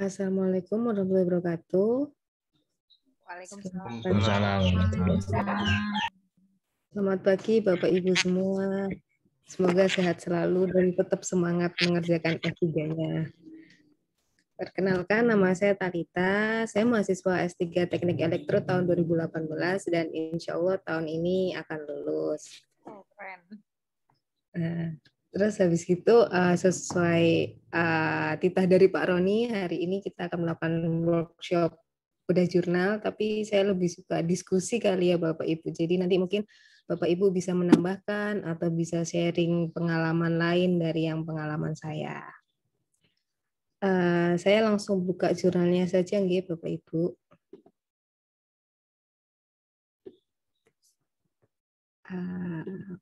Assalamualaikum warahmatullahi wabarakatuh. Waalaikumsalam. Selamat pagi Bapak Ibu semua. Semoga sehat selalu dan tetap semangat mengerjakan S3-nya. Perkenalkan, nama saya Talita. Saya mahasiswa S3 Teknik Elektro tahun 2018 dan insya Allah tahun ini akan lulus. Oh, keren. Nah, terus habis itu sesuai titah dari Pak Roni, hari ini kita akan melakukan workshop bedah jurnal, tapi saya lebih suka diskusi kali ya Bapak Ibu. Jadi nanti mungkin Bapak Ibu bisa menambahkan atau bisa sharing pengalaman lain dari yang pengalaman saya. Saya langsung buka jurnalnya saja nggih Bapak Ibu.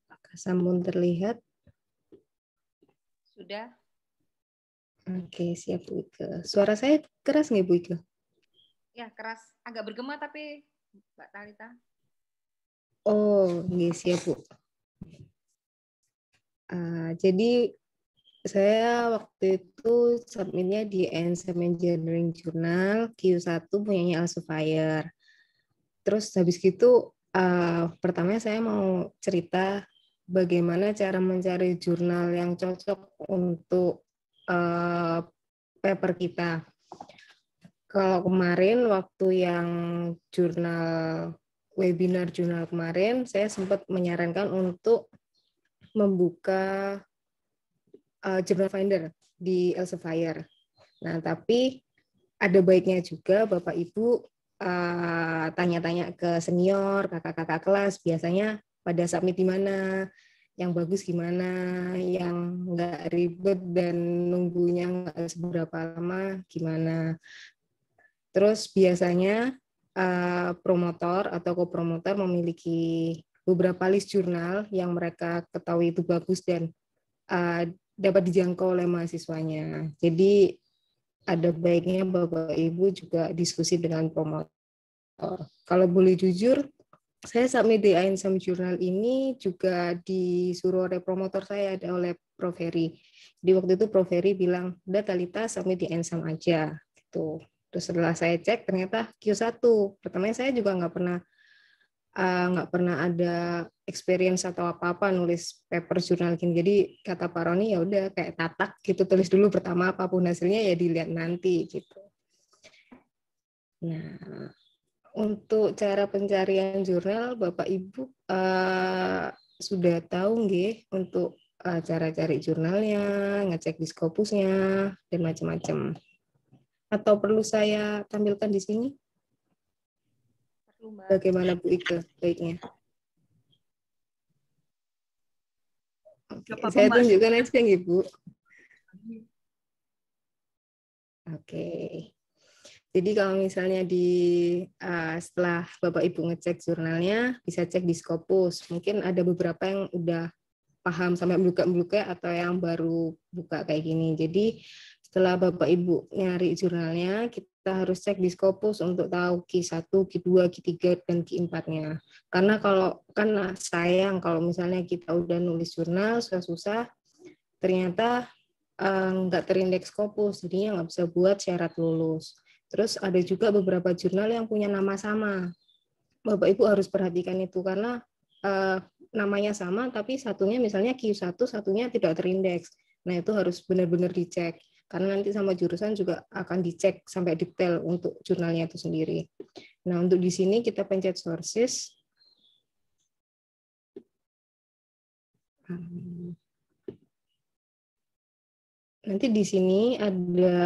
Apakah sampun terlihat? Sudah? Oke, siap Bu Ike. Suara saya keras nggak Bu Ike? Ya, keras. Agak bergema tapi Mbak Talita. Oh, nggih, siap Bu. Jadi saya waktu itu submitnya di NSM Engineering Journal Q1 punyanya Elsevier. Terus habis gitu pertama saya mau cerita bagaimana cara mencari jurnal yang cocok untuk paper kita. Kalau kemarin waktu yang webinar jurnal kemarin, saya sempat menyarankan untuk membuka Journal Finder di Elsevier. Nah, tapi ada baiknya juga Bapak Ibu tanya-tanya ke senior, kakak-kakak kelas, biasanya pada submit di mana, yang bagus gimana, yang nggak ribet dan nunggunya nggak seberapa lama gimana. Terus biasanya promotor atau kopromotor memiliki beberapa list jurnal yang mereka ketahui itu bagus dan dapat dijangkau oleh mahasiswanya. Jadi ada baiknya Bapak Ibu juga diskusi dengan promotor. Kalau boleh jujur, saya submit di INSAM Journal ini juga disuruh oleh promotor saya, oleh Prof. Heri. Di waktu itu Prof. Heri bilang, udah Talita submit di INSAM aja. Gitu. Terus setelah saya cek, ternyata Q1. Pertamanya saya juga nggak pernah ada experience atau apa-apa nulis paper jurnal gini. Jadi kata Pak Roni, ya udah kayak tatak gitu, tulis dulu pertama, apapun hasilnya ya dilihat nanti gitu. Nah, untuk cara pencarian jurnal, Bapak Ibu sudah tahu nggih untuk cara cari jurnalnya, ngecek di Scopusnya, dan macam-macam. Atau perlu saya tampilkan di sini? Perlu, Mbak. Bagaimana Bu Ike baiknya? Oke, saya tunjukkan aja nggih Bu. Oke. Jadi kalau misalnya setelah Bapak Ibu ngecek jurnalnya, bisa cek di Scopus. Mungkin ada beberapa yang udah paham sampai meluka-meluka atau yang baru buka kayak gini. Jadi setelah Bapak Ibu nyari jurnalnya, kita harus cek di Scopus untuk tahu Q1, Q2, Q3, dan Q4-nya. Karena sayang kalau misalnya kita udah nulis jurnal susah-susah, ternyata nggak terindeks Scopus, jadinya nggak bisa buat syarat lulus. Terus ada juga beberapa jurnal yang punya nama sama. Bapak Ibu harus perhatikan itu karena namanya sama tapi satunya misalnya Q1, satunya tidak terindeks. Nah, itu harus benar-benar dicek karena nanti sama jurusan juga akan dicek sampai detail untuk jurnalnya itu sendiri. Nah, untuk di sini kita pencet sources. Nanti di sini ada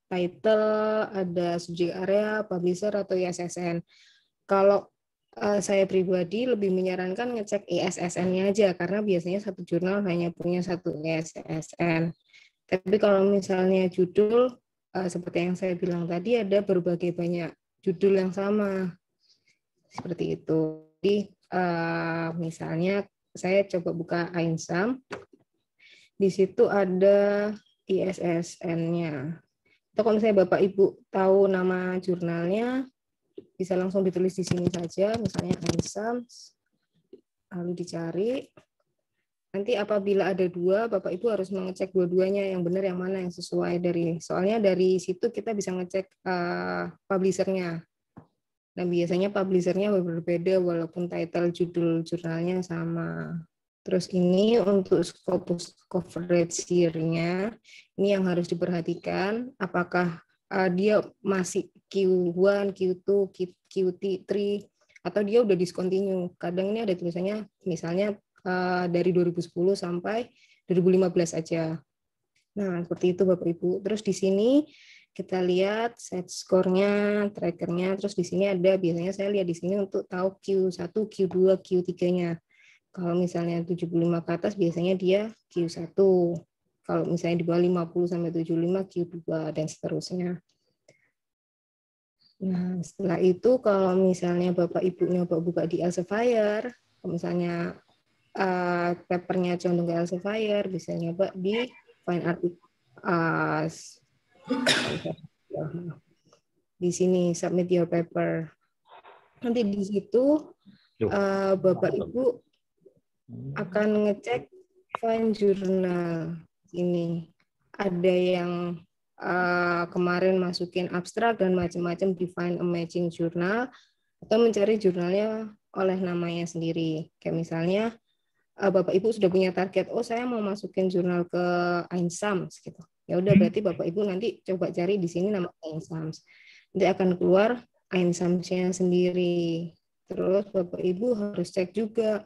title, ada subjek area, publisher, atau ISSN. Kalau saya pribadi lebih menyarankan ngecek ISSN-nya aja, karena biasanya satu jurnal hanya punya satu ISSN. Tapi kalau misalnya judul, seperti yang saya bilang tadi, ada berbagai banyak judul yang sama. Seperti itu. Jadi, misalnya saya coba buka INSAM, di situ ada ISSN-nya. Atau kalau misalnya Bapak Ibu tahu nama jurnalnya, bisa langsung ditulis di sini saja, misalnya INSAM, lalu dicari. Nanti apabila ada dua, Bapak Ibu harus mengecek dua-duanya yang benar yang mana yang sesuai soalnya dari situ kita bisa ngecek publishernya. Dan biasanya publishernya berbeda walaupun title judul jurnalnya sama. Terus ini untuk Scopus coverage year-nya, ini yang harus diperhatikan, apakah dia masih Q1, Q2, Q3, atau dia udah discontinue. Kadang ini ada tulisannya misalnya dari 2010 sampai 2015 aja. Nah, seperti itu Bapak Ibu. Terus di sini kita lihat set score-nya, trackernya, terus di sini ada biasanya saya lihat di sini untuk tahu Q1, Q2, Q3-nya. Kalau misalnya 75 ke atas biasanya dia Q1. Kalau misalnya di bawah 50 sampai 75 Q2 dan seterusnya. Nah, setelah itu kalau misalnya Bapak Ibu nyoba buka di Elsevier, kalau misalnya papernya condong ke Elsevier, bisa nyoba di find article di sini submit your paper. Nanti di situ Bapak Ibu akan ngecek find jurnal. Ini ada yang kemarin masukin abstrak dan macam-macam di find a matching jurnal atau mencari jurnalnya oleh namanya sendiri. Kayak misalnya Bapak Ibu sudah punya target, oh saya mau masukin jurnal ke INSAMS gitu. Ya udah berarti Bapak Ibu nanti coba cari di sini nama INSAMS. Nanti akan keluar INSAMS-nya sendiri. Terus Bapak Ibu harus cek juga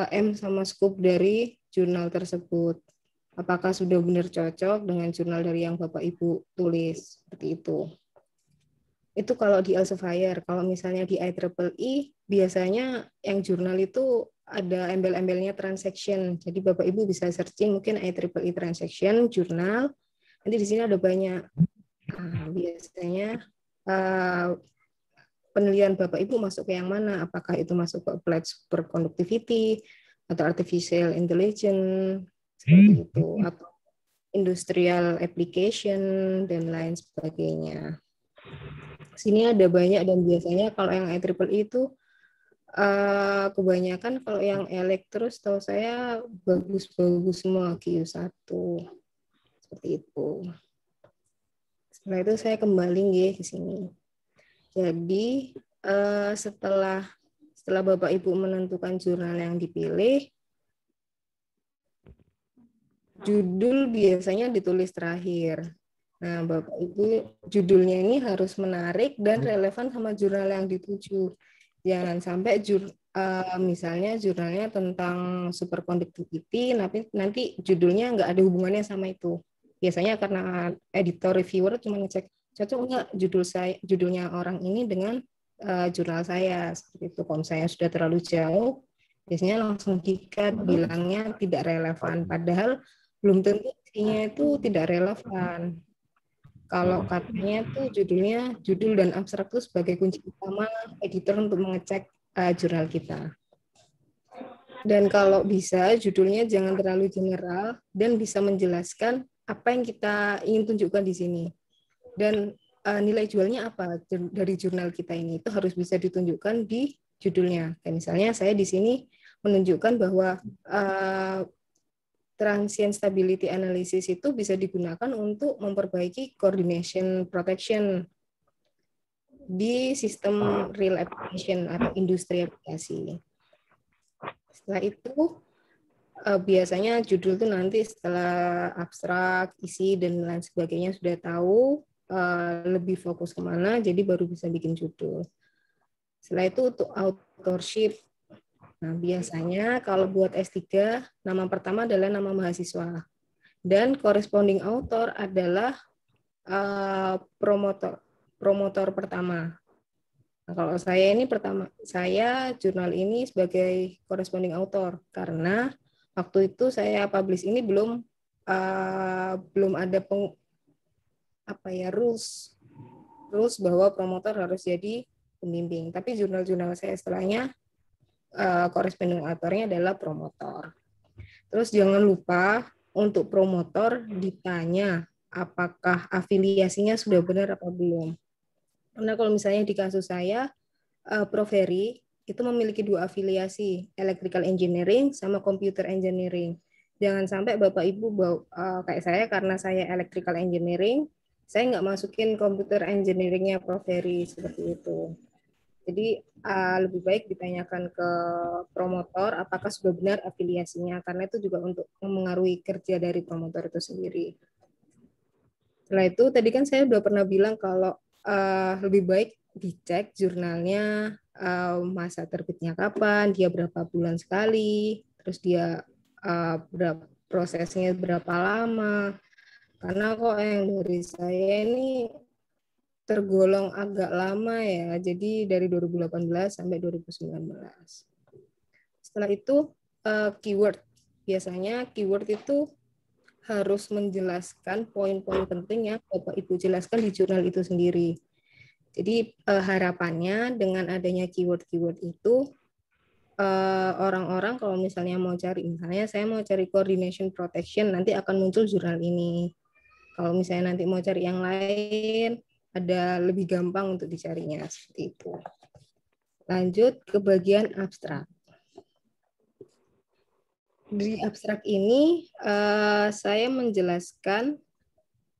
M sama scope dari jurnal tersebut. Apakah sudah benar cocok dengan jurnal dari yang Bapak Ibu tulis seperti itu. Itu kalau di Elsevier. Kalau misalnya di IEEE, biasanya yang jurnal itu ada embel-embelnya transaction. Jadi Bapak Ibu bisa searching mungkin IEEE transaction, jurnal. Nanti di sini ada banyak. Nah, biasanya penilaian Bapak Ibu masuk ke yang mana? Apakah itu masuk ke applied superconductivity atau artificial intelligence seperti itu, atau industrial application dan lain sebagainya. Sini ada banyak dan biasanya kalau yang IEEE itu kebanyakan kalau yang elektros tahu saya bagus-bagus semua Q1 seperti itu. Setelah itu saya kembali ke sini. Jadi setelah Bapak Ibu menentukan jurnal yang dipilih, judul biasanya ditulis terakhir. Nah, Bapak Ibu, judulnya ini harus menarik dan relevan sama jurnal yang dituju. Jangan sampai misalnya jurnalnya tentang superconductivity, tapi nanti judulnya nggak ada hubungannya sama itu. Biasanya karena editor reviewer cuma ngecek cocok nggak judulnya orang ini dengan jurnal saya. Seperti itu. Kalau saya sudah terlalu jauh, biasanya langsung dikat, bilangnya tidak relevan. Padahal belum tentu isinya itu tidak relevan. Kalau katanya tuh judul dan abstrak itu sebagai kunci utama editor untuk mengecek jurnal kita. Dan kalau bisa judulnya jangan terlalu general dan bisa menjelaskan apa yang kita ingin tunjukkan di sini. Dan nilai jualnya apa dari jurnal kita ini itu harus bisa ditunjukkan di judulnya. Kayak misalnya saya di sini menunjukkan bahwa transient stability analysis itu bisa digunakan untuk memperbaiki coordination protection di sistem real application atau industri aplikasi. Setelah itu biasanya judul itu nanti setelah abstrak, isi dan lain sebagainya sudah tahu lebih fokus kemana, jadi baru bisa bikin judul. Setelah itu untuk authorship. Nah, biasanya kalau buat S3, nama pertama adalah nama mahasiswa. Dan corresponding author adalah promotor pertama. Nah, kalau saya ini saya jurnal ini sebagai corresponding author karena waktu itu saya publish ini belum ada rules bahwa promotor harus jadi pembimbing. Tapi jurnal-jurnal saya setelahnya corresponding author-nya adalah promotor. Terus jangan lupa untuk promotor ditanya apakah afiliasinya sudah benar apa belum. Karena kalau misalnya di kasus saya, Prof. Heri, itu memiliki dua afiliasi, electrical engineering sama computer engineering. Jangan sampai Bapak Ibu kayak saya, karena saya electrical engineering, saya nggak masukin computer engineering-nya Prof. Heri, seperti itu. Jadi lebih baik ditanyakan ke promotor apakah sudah benar afiliasinya, karena itu juga untuk memengaruhi kerja dari promotor itu sendiri. Setelah itu tadi kan saya udah pernah bilang kalau lebih baik dicek jurnalnya, masa terbitnya kapan, dia berapa bulan sekali, terus dia prosesnya berapa lama. Karena kok yang dari saya ini tergolong agak lama ya, jadi dari 2018 sampai 2019. Setelah itu keyword. Biasanya keyword itu harus menjelaskan poin-poin penting yang Bapak Ibu jelaskan di jurnal itu sendiri. Jadi harapannya dengan adanya keyword-keyword itu, orang-orang kalau misalnya mau cari, misalnya saya mau cari coordination protection, nanti akan muncul jurnal ini. Kalau misalnya nanti mau cari yang lain, ada lebih gampang untuk dicarinya, seperti itu. Lanjut ke bagian abstrak. Di abstrak ini saya menjelaskan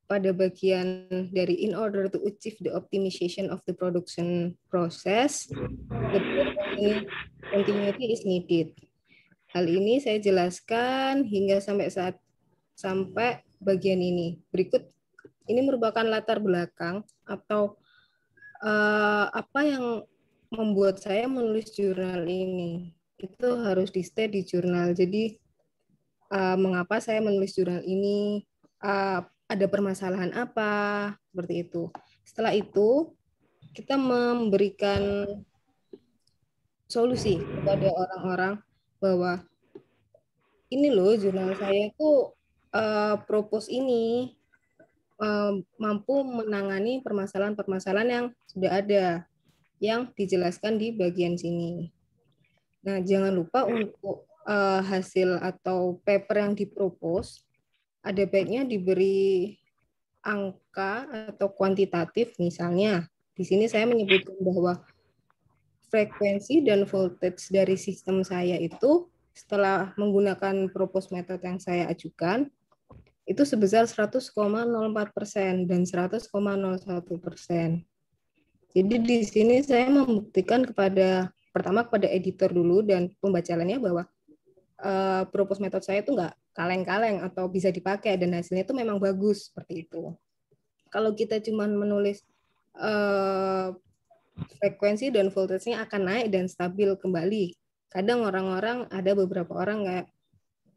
pada bagian dari in order to achieve the optimization of the production process, the continuity is needed. Hal ini saya jelaskan hingga sampai bagian ini. Berikut ini merupakan latar belakang atau apa yang membuat saya menulis jurnal ini. Itu harus di-state di jurnal. Jadi mengapa saya menulis jurnal ini, ada permasalahan apa, seperti itu. Setelah itu kita memberikan solusi kepada orang-orang bahwa ini loh jurnal saya itu propose ini mampu menangani permasalahan-permasalahan yang sudah ada, yang dijelaskan di bagian sini. Nah, jangan lupa untuk hasil atau paper yang dipropose, ada baiknya diberi angka atau kuantitatif. Misalnya, di sini saya menyebutkan bahwa frekuensi dan voltage dari sistem saya itu setelah menggunakan propose method yang saya ajukan, itu sebesar 100,04% dan 100,01%. Jadi di sini saya membuktikan pertama kepada editor dulu dan pembacaannya bahwa propose method saya itu nggak kaleng-kaleng atau bisa dipakai dan hasilnya itu memang bagus, seperti itu. Kalau kita cuma menulis frekuensi dan voltage-nya akan naik dan stabil kembali. Kadang ada beberapa orang kayak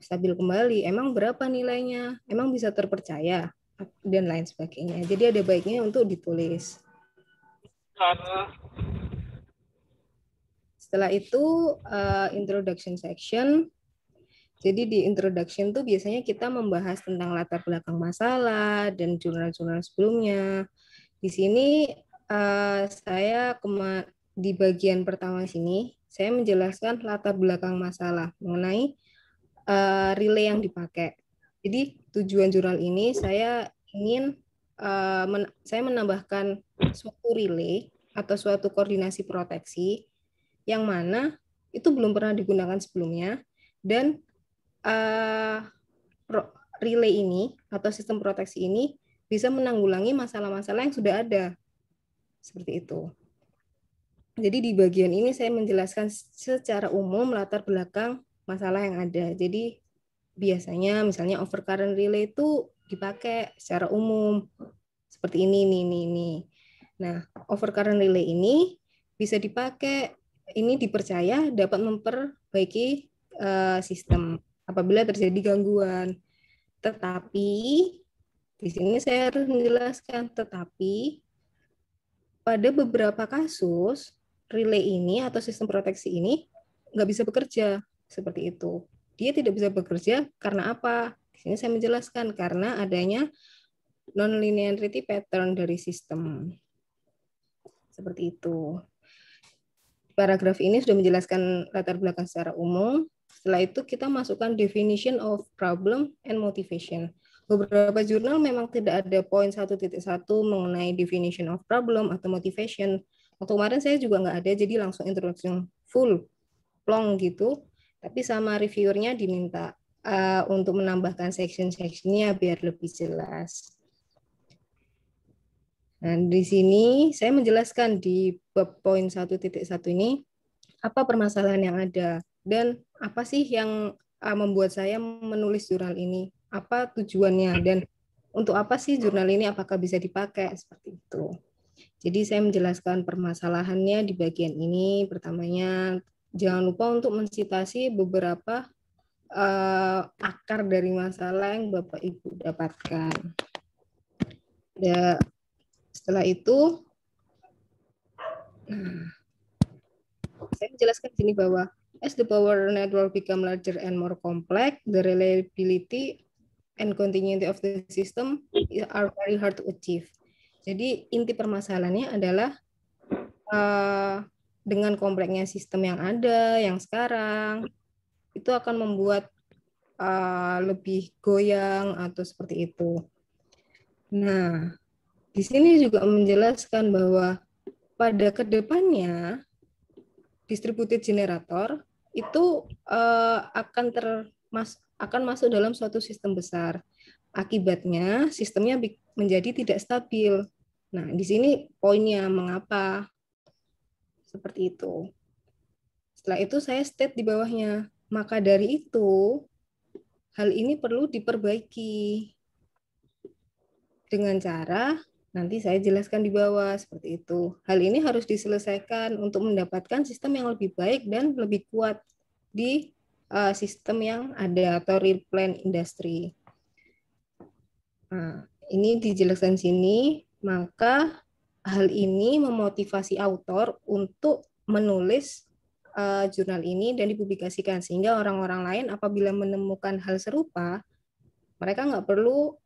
stabil kembali, emang berapa nilainya? Emang bisa terpercaya? Dan lain sebagainya. Jadi ada baiknya untuk ditulis. Setelah itu introduction section. Jadi di introduction tuh biasanya kita membahas tentang latar belakang masalah dan jurnal-jurnal sebelumnya. Di sini saya di bagian pertama sini saya menjelaskan latar belakang masalah mengenai relay yang dipakai. Jadi tujuan jurnal ini saya ingin saya menambahkan suatu relay atau suatu koordinasi proteksi yang mana itu belum pernah digunakan sebelumnya, dan relay ini atau sistem proteksi ini bisa menanggulangi masalah-masalah yang sudah ada. Seperti itu. Jadi di bagian ini saya menjelaskan secara umum latar belakang masalah yang ada. Jadi biasanya misalnya overcurrent relay itu dipakai secara umum seperti ini. Nah, overcurrent relay ini bisa dipakai, ini dipercaya dapat memperbaiki sistem apabila terjadi gangguan. Tetapi di sini saya harus menjelaskan, tetapi pada beberapa kasus relay ini atau sistem proteksi ini nggak bisa bekerja seperti itu. Dia tidak bisa bekerja karena apa? Di sini saya menjelaskan karena adanya non-linearity pattern dari sistem. Seperti itu. Paragraf ini sudah menjelaskan latar belakang secara umum. Setelah itu kita masukkan definition of problem and motivation. Beberapa jurnal memang tidak ada poin 1.1 mengenai definition of problem atau motivation. Waktu kemarin saya juga nggak ada, jadi langsung introduction full plong gitu. Tapi sama reviewernya diminta untuk menambahkan section-sectionnya biar lebih jelas. Nah, di sini saya menjelaskan di bab poin 1.1 ini apa permasalahan yang ada dan apa sih yang membuat saya menulis jurnal ini, apa tujuannya dan untuk apa sih jurnal ini, apakah bisa dipakai seperti itu. Jadi saya menjelaskan permasalahannya di bagian ini. Pertamanya jangan lupa untuk mensitasi beberapa akar dari masalah yang Bapak Ibu dapatkan. Ya, setelah itu, saya menjelaskan di sini bahwa as the power network become larger and more complex, the reliability and continuity of the system are very hard to achieve. Jadi inti permasalahannya adalah dengan kompleksnya sistem yang ada, yang sekarang, itu akan membuat lebih goyang atau seperti itu. Nah, di sini juga menjelaskan bahwa pada kedepannya distributed generator itu akan masuk dalam suatu sistem besar. Akibatnya sistemnya menjadi tidak stabil. Nah, di sini poinnya mengapa seperti itu. Setelah itu saya state di bawahnya, maka dari itu hal ini perlu diperbaiki dengan cara nanti saya jelaskan di bawah seperti itu. Hal ini harus diselesaikan untuk mendapatkan sistem yang lebih baik dan lebih kuat di sistem yang ada atau real plan industry. Nah, ini dijelaskan sini, maka hal ini memotivasi autor untuk menulis jurnal ini dan dipublikasikan sehingga orang-orang lain apabila menemukan hal serupa mereka nggak perlu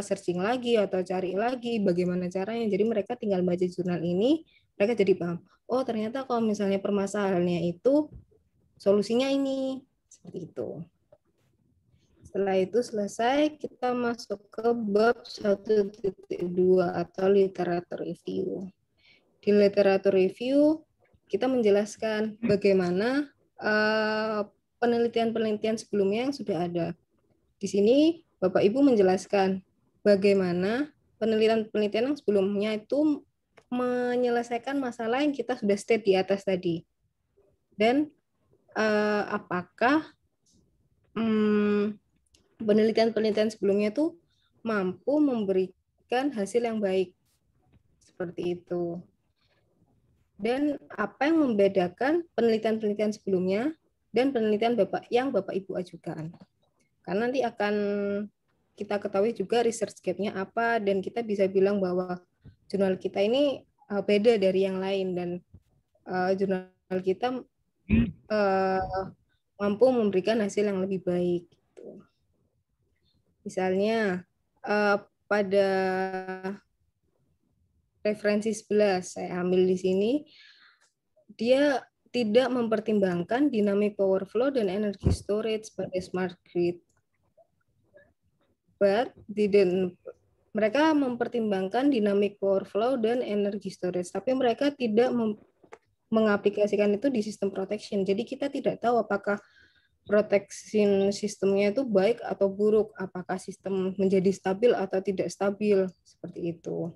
searching lagi atau cari lagi bagaimana caranya. Jadi mereka tinggal baca jurnal ini, mereka jadi paham. Oh ternyata kalau misalnya permasalahannya itu solusinya ini seperti itu. Setelah itu selesai, kita masuk ke bab 1.2 atau literatur review. Di literatur review kita menjelaskan bagaimana penelitian-penelitian sebelumnya yang sudah ada. Di sini Bapak Ibu menjelaskan bagaimana penelitian-penelitian yang sebelumnya itu menyelesaikan masalah yang kita sudah state di atas tadi. Dan apakah penelitian-penelitian sebelumnya itu mampu memberikan hasil yang baik. Seperti itu. Dan apa yang membedakan penelitian-penelitian sebelumnya dan penelitian yang Bapak Ibu ajukan. Karena nanti akan kita ketahui juga research gap-nya apa dan kita bisa bilang bahwa jurnal kita ini beda dari yang lain dan jurnal kita mampu memberikan hasil yang lebih baik. Misalnya pada referensi 11 saya ambil di sini, dia tidak mempertimbangkan dynamic power flow dan energy storage pada smart grid. But mereka mempertimbangkan dynamic power flow dan energy storage, tapi mereka tidak mengaplikasikan itu di sistem protection. Jadi kita tidak tahu apakah protection sistemnya itu baik atau buruk, apakah sistem menjadi stabil atau tidak stabil, seperti itu.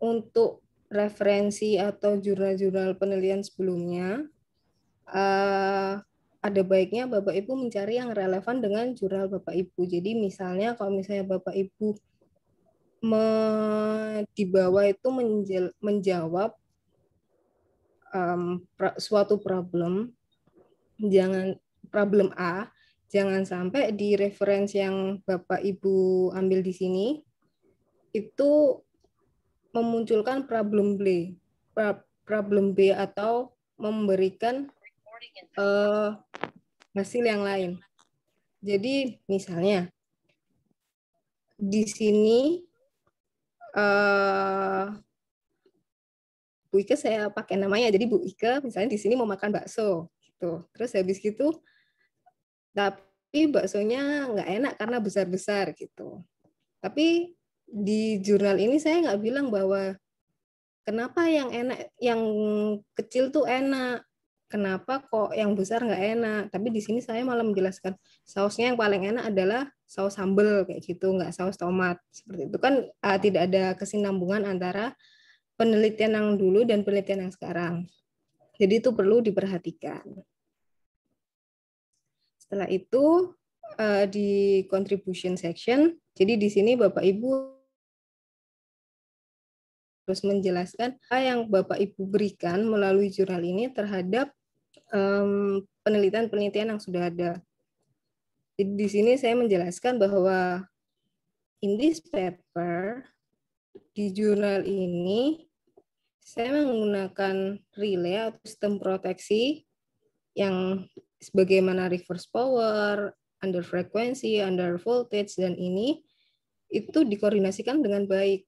Untuk referensi atau jurnal-jurnal penelitian sebelumnya, ada baiknya Bapak Ibu mencari yang relevan dengan jurnal Bapak Ibu. Jadi misalnya kalau misalnya Bapak Ibu di bawah itu menjawab suatu problem, jangan problem A, jangan sampai di referensi yang Bapak Ibu ambil di sini itu memunculkan problem B atau memberikan hasil yang lain. Jadi misalnya di sini Bu Ike saya pakai namanya, jadi Bu Ike misalnya di sini mau makan bakso gitu. Terus habis gitu tapi baksonya nggak enak karena besar-besar gitu. Tapi di jurnal ini saya nggak bilang bahwa kenapa yang enak, yang kecil tuh enak, kenapa kok yang besar nggak enak. Tapi di sini saya malah menjelaskan sausnya yang paling enak adalah saus sambal kayak gitu, nggak saus tomat. Seperti itu kan tidak ada kesinambungan antara penelitian yang dulu dan penelitian yang sekarang. Jadi itu perlu diperhatikan. Setelah itu di contribution section, jadi di sini Bapak Ibu harus menjelaskan apa yang Bapak Ibu berikan melalui jurnal ini terhadap penelitian-penelitian yang sudah ada. Jadi di sini saya menjelaskan bahwa in this paper, di jurnal ini, saya menggunakan relay atau sistem proteksi yang sebagaimana reverse power, under frequency, under voltage, dan ini itu dikoordinasikan dengan baik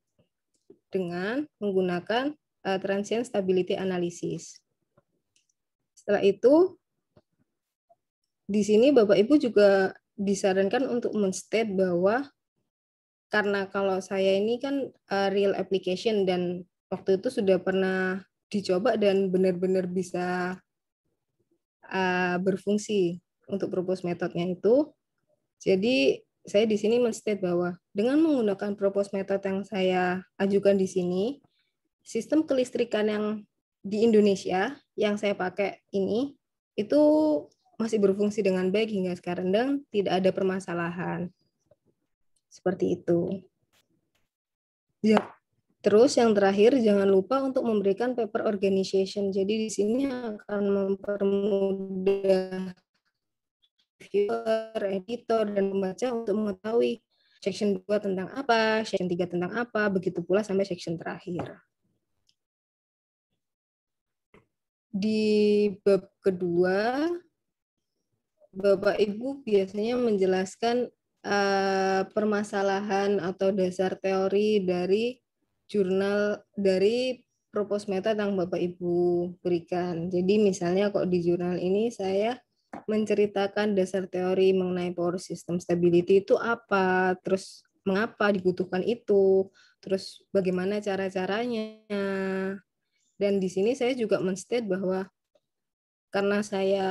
dengan menggunakan transient stability analysis. Setelah itu, di sini Bapak Ibu juga disarankan untuk men-state bahwa karena kalau saya ini kan real application dan waktu itu sudah pernah dicoba dan benar-benar bisa berfungsi untuk propose metodenya itu. Jadi saya di sini men-state bahwa dengan menggunakan propose method yang saya ajukan di sini, sistem kelistrikan yang di Indonesia yang saya pakai ini itu masih berfungsi dengan baik hingga sekarang dan tidak ada permasalahan. Seperti itu. Ya. Terus yang terakhir jangan lupa untuk memberikan paper organization. Jadi di sini akan mempermudah reviewer, editor, dan pembaca untuk mengetahui section 2 tentang apa, section 3 tentang apa, begitu pula sampai section terakhir. Di bab kedua, Bapak Ibu biasanya menjelaskan permasalahan atau dasar teori dari jurnal, dari propose method yang Bapak Ibu berikan. Jadi misalnya kok di jurnal ini saya menceritakan dasar teori mengenai power system stability itu apa, terus mengapa dibutuhkan itu, terus bagaimana cara-caranya. Dan di sini saya juga men-state bahwa karena saya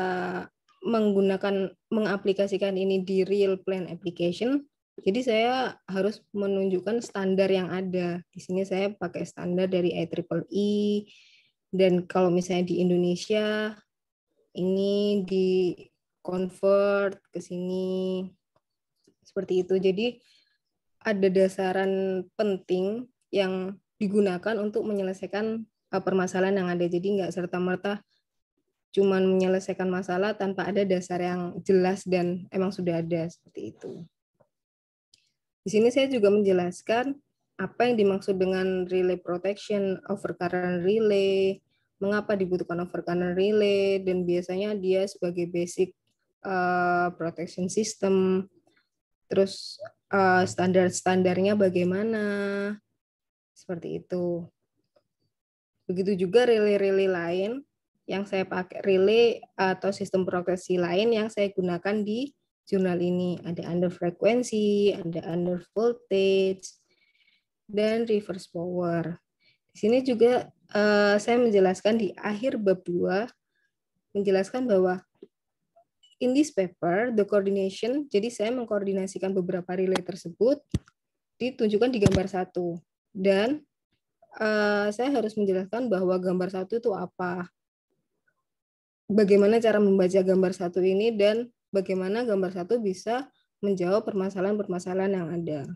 mengaplikasikan ini di real plan application, jadi saya harus menunjukkan standar yang ada. Di sini saya pakai standar dari IEEE, dan kalau misalnya di Indonesia, ini di convert ke sini. Seperti itu. Jadi ada dasaran penting yang digunakan untuk menyelesaikan permasalahan yang ada. Jadi nggak serta-merta cuman menyelesaikan masalah tanpa ada dasar yang jelas dan emang sudah ada, seperti itu. Di sini saya juga menjelaskan apa yang dimaksud dengan relay protection, overcurrent relay, mengapa dibutuhkan overcurrent relay, dan biasanya dia sebagai basic protection system, terus standar-standarnya bagaimana, seperti itu. Begitu juga relay-relay lain yang saya pakai, relay atau sistem proteksi lain yang saya gunakan di jurnal ini. Ada under frequency, ada under voltage, dan reverse power. Di sini juga saya menjelaskan di akhir bab 2, menjelaskan bahwa in this paper, the coordination, jadi saya mengkoordinasikan beberapa relay tersebut, ditunjukkan di gambar 1. Dan saya harus menjelaskan bahwa gambar 1 itu apa, bagaimana cara membaca gambar 1 ini, dan bagaimana gambar 1 bisa menjawab permasalahan-permasalahan yang ada.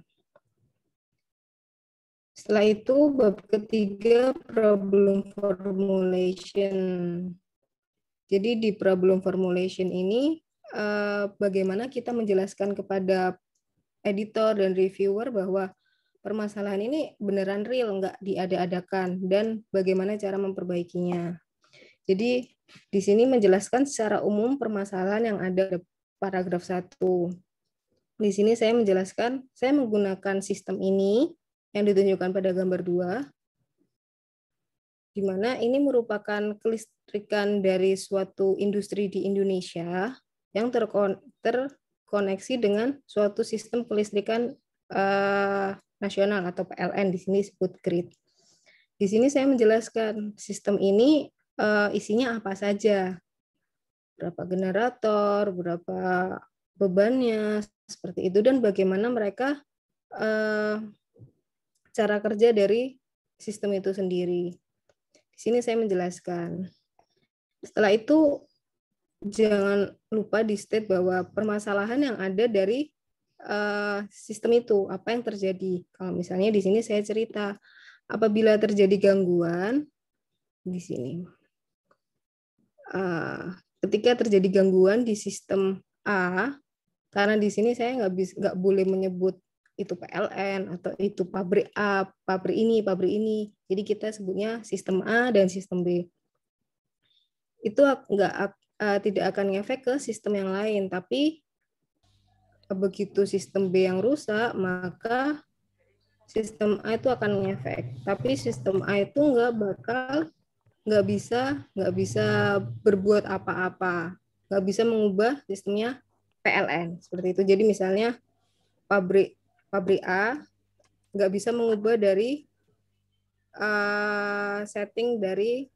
Setelah itu, bab ketiga, problem formulation. Jadi di problem formulation ini, bagaimana kita menjelaskan kepada editor dan reviewer bahwa permasalahan ini beneran real, nggak diada-adakan, dan bagaimana cara memperbaikinya. Jadi di sini menjelaskan secara umum permasalahan yang ada di paragraf 1. Di sini saya menjelaskan, saya menggunakan sistem ini yang ditunjukkan pada gambar 2, di mana ini merupakan kelistrikan dari suatu industri di Indonesia yang terkoneksi dengan suatu sistem kelistrikan nasional atau PLN, di sini disebut grid. Di sini saya menjelaskan sistem ini isinya apa saja, berapa generator, berapa bebannya, seperti itu, dan bagaimana mereka cara kerja dari sistem itu sendiri. Di sini saya menjelaskan. Setelah itu, jangan lupa di state bahwa permasalahan yang ada dari sistem itu, apa yang terjadi. Kalau misalnya di sini saya cerita, apabila terjadi gangguan, di sini. Ketika terjadi gangguan di sistem A, karena di sini saya nggak boleh menyebut itu PLN atau itu pabrik A, pabrik ini. Jadi kita sebutnya sistem A dan sistem B. Itu tidak akan ngefek ke sistem yang lain, tapi begitu sistem B yang rusak, maka sistem A itu akan ngefek. Tapi sistem A itu nggak bisa berbuat apa-apa, nggak bisa mengubah sistemnya PLN seperti itu. Jadi misalnya pabrik pabrik A nggak bisa mengubah dari setting dari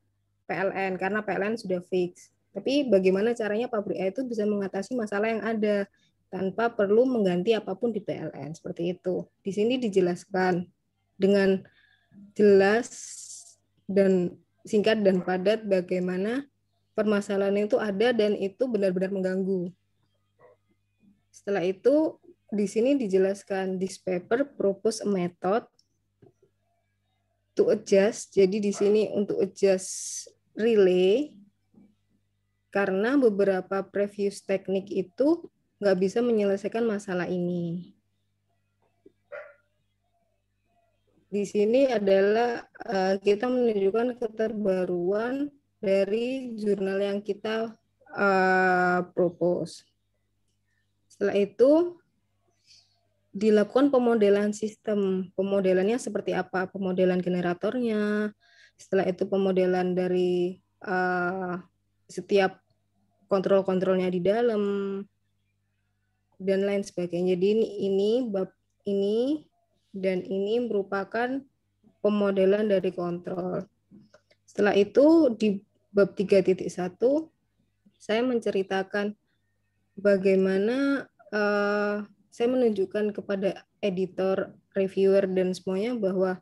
PLN karena PLN sudah fix. Tapi bagaimana caranya pabrik A itu bisa mengatasi masalah yang ada tanpa perlu mengganti apapun di PLN seperti itu. Di sini dijelaskan dengan jelas dan singkat dan padat bagaimana permasalahan itu ada dan itu benar-benar mengganggu. Setelah itu di sini dijelaskan this paper propose a method to adjust. Jadi di sini untuk adjust relay karena beberapa previous teknik itu nggak bisa menyelesaikan masalah ini. Di sini adalah kita menunjukkan keterbaruan dari jurnal yang kita propose. Setelah itu dilakukan pemodelan sistem. Pemodelannya seperti apa? Pemodelan generatornya. Setelah itu pemodelan dari setiap kontrol-kontrolnya di dalam dan lain sebagainya. Jadi ini bab ini dan ini merupakan pemodelan dari kontrol. Setelah itu di bab 3.1 saya menceritakan bagaimana saya menunjukkan kepada editor, reviewer, dan semuanya bahwa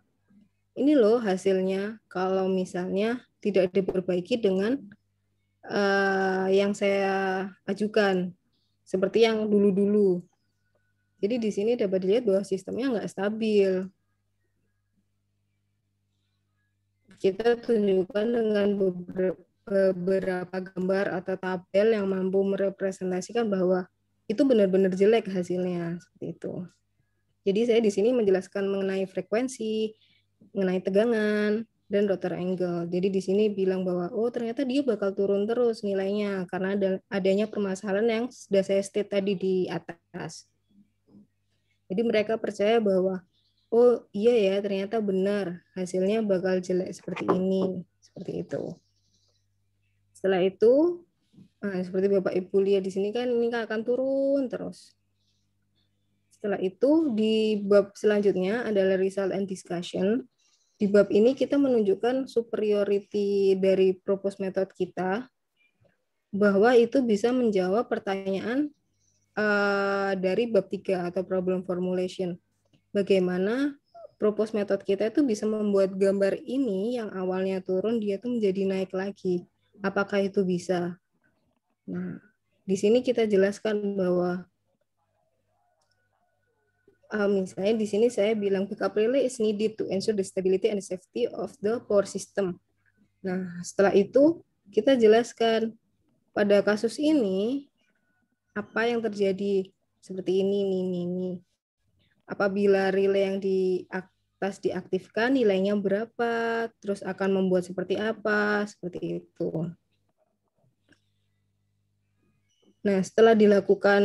ini loh hasilnya kalau misalnya tidak diperbaiki dengan yang saya ajukan, seperti yang dulu-dulu. Jadi di sini dapat dilihat bahwa sistemnya nggak stabil. Kita tunjukkan dengan beberapa gambar atau tabel yang mampu merepresentasikan bahwa itu benar-benar jelek hasilnya seperti itu. Jadi saya di sini menjelaskan mengenai frekuensi, mengenai tegangan, dan rotor angle. Jadi di sini bilang bahwa oh ternyata dia bakal turun terus nilainya karena adanya permasalahan yang sudah saya state tadi di atas. Jadi mereka percaya bahwa oh iya ya ternyata benar hasilnya bakal jelek seperti ini, seperti itu. Setelah itu, seperti Bapak Ibu lihat di sini kan ini akan turun terus. Setelah itu di bab selanjutnya adalah result and discussion. Di bab ini kita menunjukkan superiority dari proposed method kita bahwa itu bisa menjawab pertanyaan dari bab 3 atau problem formulation. Bagaimana proposed method kita itu bisa membuat gambar ini yang awalnya turun dia tuh menjadi naik lagi. Apakah itu bisa? Nah, di sini kita jelaskan bahwa misalnya di sini saya bilang backup relay is needed to ensure the stability and safety of the power system. Nah, setelah itu kita jelaskan pada kasus ini apa yang terjadi seperti ini. Apabila relay yang di atas diaktifkan nilainya berapa, terus akan membuat seperti apa, seperti itu. Nah, setelah dilakukan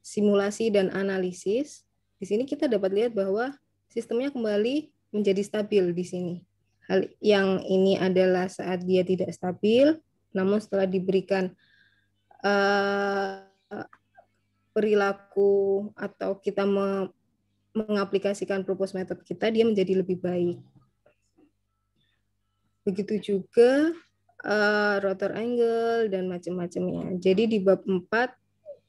simulasi dan analisis, di sini kita dapat lihat bahwa sistemnya kembali menjadi stabil di sini. Hal yang ini adalah saat dia tidak stabil, namun setelah diberikan perilaku atau kita mengaplikasikan proposed method kita, dia menjadi lebih baik. Begitu juga rotor angle dan macam-macamnya. Jadi di bab 4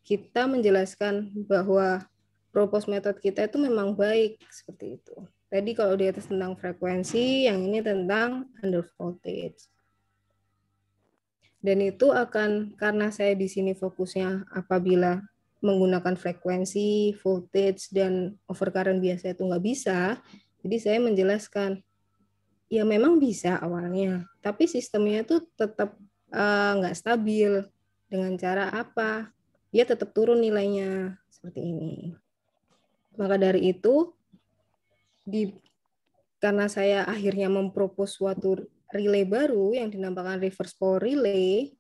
kita menjelaskan bahwa propose method kita itu memang baik seperti itu. Tadi kalau di atas tentang frekuensi, yang ini tentang under voltage. Dan itu akan, karena saya di sini fokusnya apabila menggunakan frekuensi, voltage, dan overcurrent biasa itu nggak bisa, jadi saya menjelaskan, ya memang bisa awalnya, tapi sistemnya itu tetap nggak stabil. Dengan cara apa? Dia tetap turun nilainya, seperti ini. Maka dari itu, karena saya akhirnya mempropos suatu relay baru yang dinamakan reverse power relay,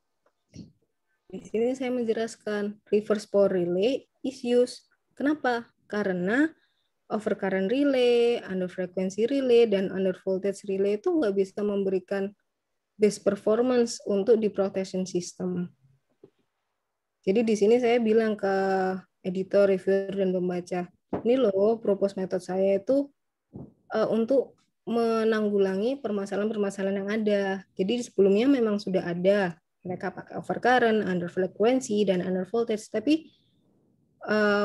di sini saya menjelaskan reverse power relay is used. Kenapa? Karena overcurrent relay, under frequency relay, dan under voltage relay itu nggak bisa memberikan best performance untuk di protection system. Jadi di sini saya bilang ke editor, reviewer, dan pembaca, ini loh propose method saya itu untuk menanggulangi permasalahan-permasalahan yang ada. Jadi sebelumnya memang sudah ada, mereka pakai overcurrent, under frequency, dan under voltage, tapi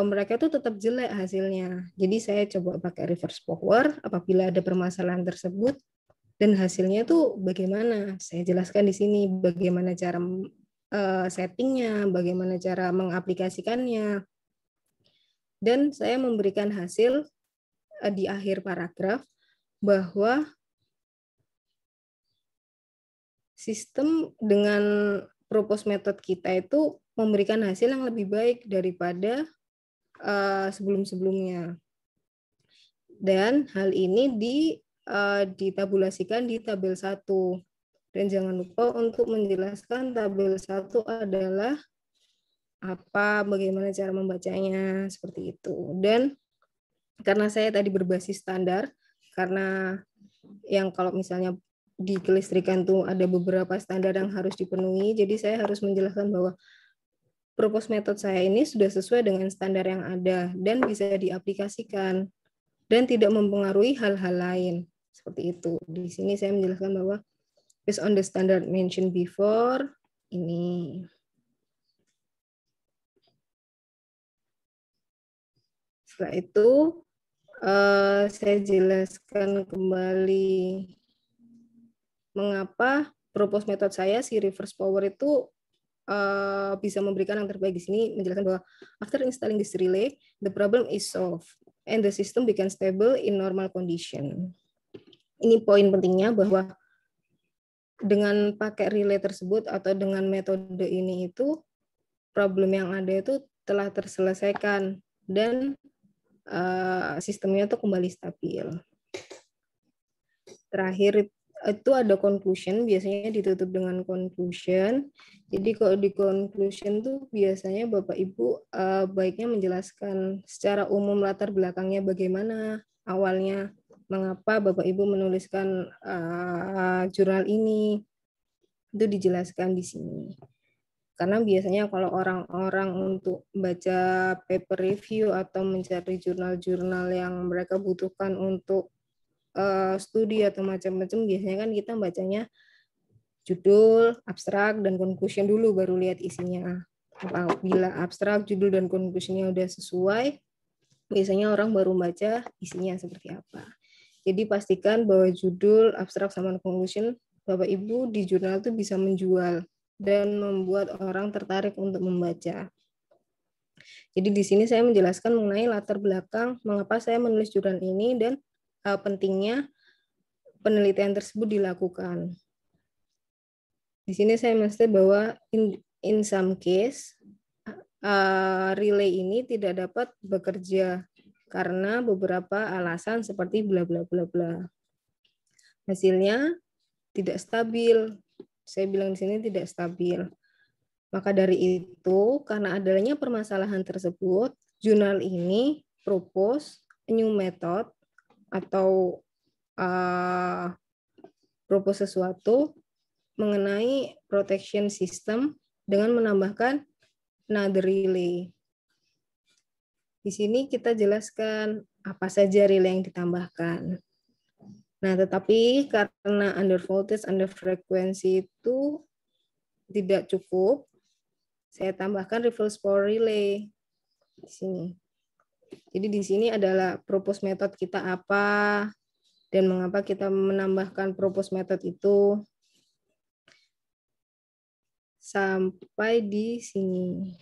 mereka itu tetap jelek hasilnya. Jadi saya coba pakai reverse power apabila ada permasalahan tersebut, dan hasilnya itu bagaimana. Saya jelaskan di sini bagaimana cara settingnya, bagaimana cara mengaplikasikannya. Dan saya memberikan hasil di akhir paragraf bahwa sistem dengan propose method kita itu memberikan hasil yang lebih baik daripada sebelum-sebelumnya. Dan hal ini ditabulasikan di tabel 1. Dan jangan lupa untuk menjelaskan tabel 1 adalah apa, bagaimana cara membacanya, seperti itu. Dan karena saya tadi berbasis standar, karena yang kalau misalnya di kelistrikan tuh ada beberapa standar yang harus dipenuhi, jadi saya harus menjelaskan bahwa propose method saya ini sudah sesuai dengan standar yang ada dan bisa diaplikasikan dan tidak mempengaruhi hal-hal lain. Seperti itu. Di sini saya menjelaskan bahwa based on the standard mentioned before, ini. Setelah itu, saya jelaskan kembali mengapa propose method saya, si reverse power itu bisa memberikan yang terbaik. Di sini menjelaskan bahwa after installing this relay, the problem is solved and the system become stable in normal condition. Ini poin pentingnya, bahwa dengan pakai relay tersebut atau dengan metode ini itu problem yang ada itu telah terselesaikan dan sistemnya itu kembali stabil. Terakhir itu ada conclusion, biasanya ditutup dengan conclusion. Jadi kalau di conclusion tuh biasanya Bapak Ibu baiknya menjelaskan secara umum latar belakangnya bagaimana awalnya, mengapa Bapak Ibu menuliskan jurnal ini, itu dijelaskan di sini. Karena biasanya kalau orang-orang untuk baca paper review atau mencari jurnal-jurnal yang mereka butuhkan untuk studi atau macam-macam, biasanya kan kita bacanya judul, abstrak, dan conclusion dulu, baru lihat isinya. Apabila abstrak, judul, dan conclusionnya udah sesuai, biasanya orang baru baca isinya seperti apa. Jadi pastikan bahwa judul, abstrak, sama conclusion Bapak Ibu di jurnal itu bisa menjual dan membuat orang tertarik untuk membaca. Jadi di sini saya menjelaskan mengenai latar belakang mengapa saya menulis jurnal ini dan pentingnya penelitian tersebut dilakukan. Di sini saya mesti bahwa in some case relay ini tidak dapat bekerja karena beberapa alasan seperti bla bla bla bla. Hasilnya tidak stabil. Saya bilang di sini tidak stabil. Maka dari itu, karena adanya permasalahan tersebut, jurnal ini propose a new method atau propose sesuatu mengenai protection system dengan menambahkan another relay. Di sini kita jelaskan apa saja relay yang ditambahkan. Nah, tetapi karena under voltage, under frekuensi itu tidak cukup, saya tambahkan reverse power relay di sini. Jadi di sini adalah propose method kita apa dan mengapa kita menambahkan propose method itu sampai di sini.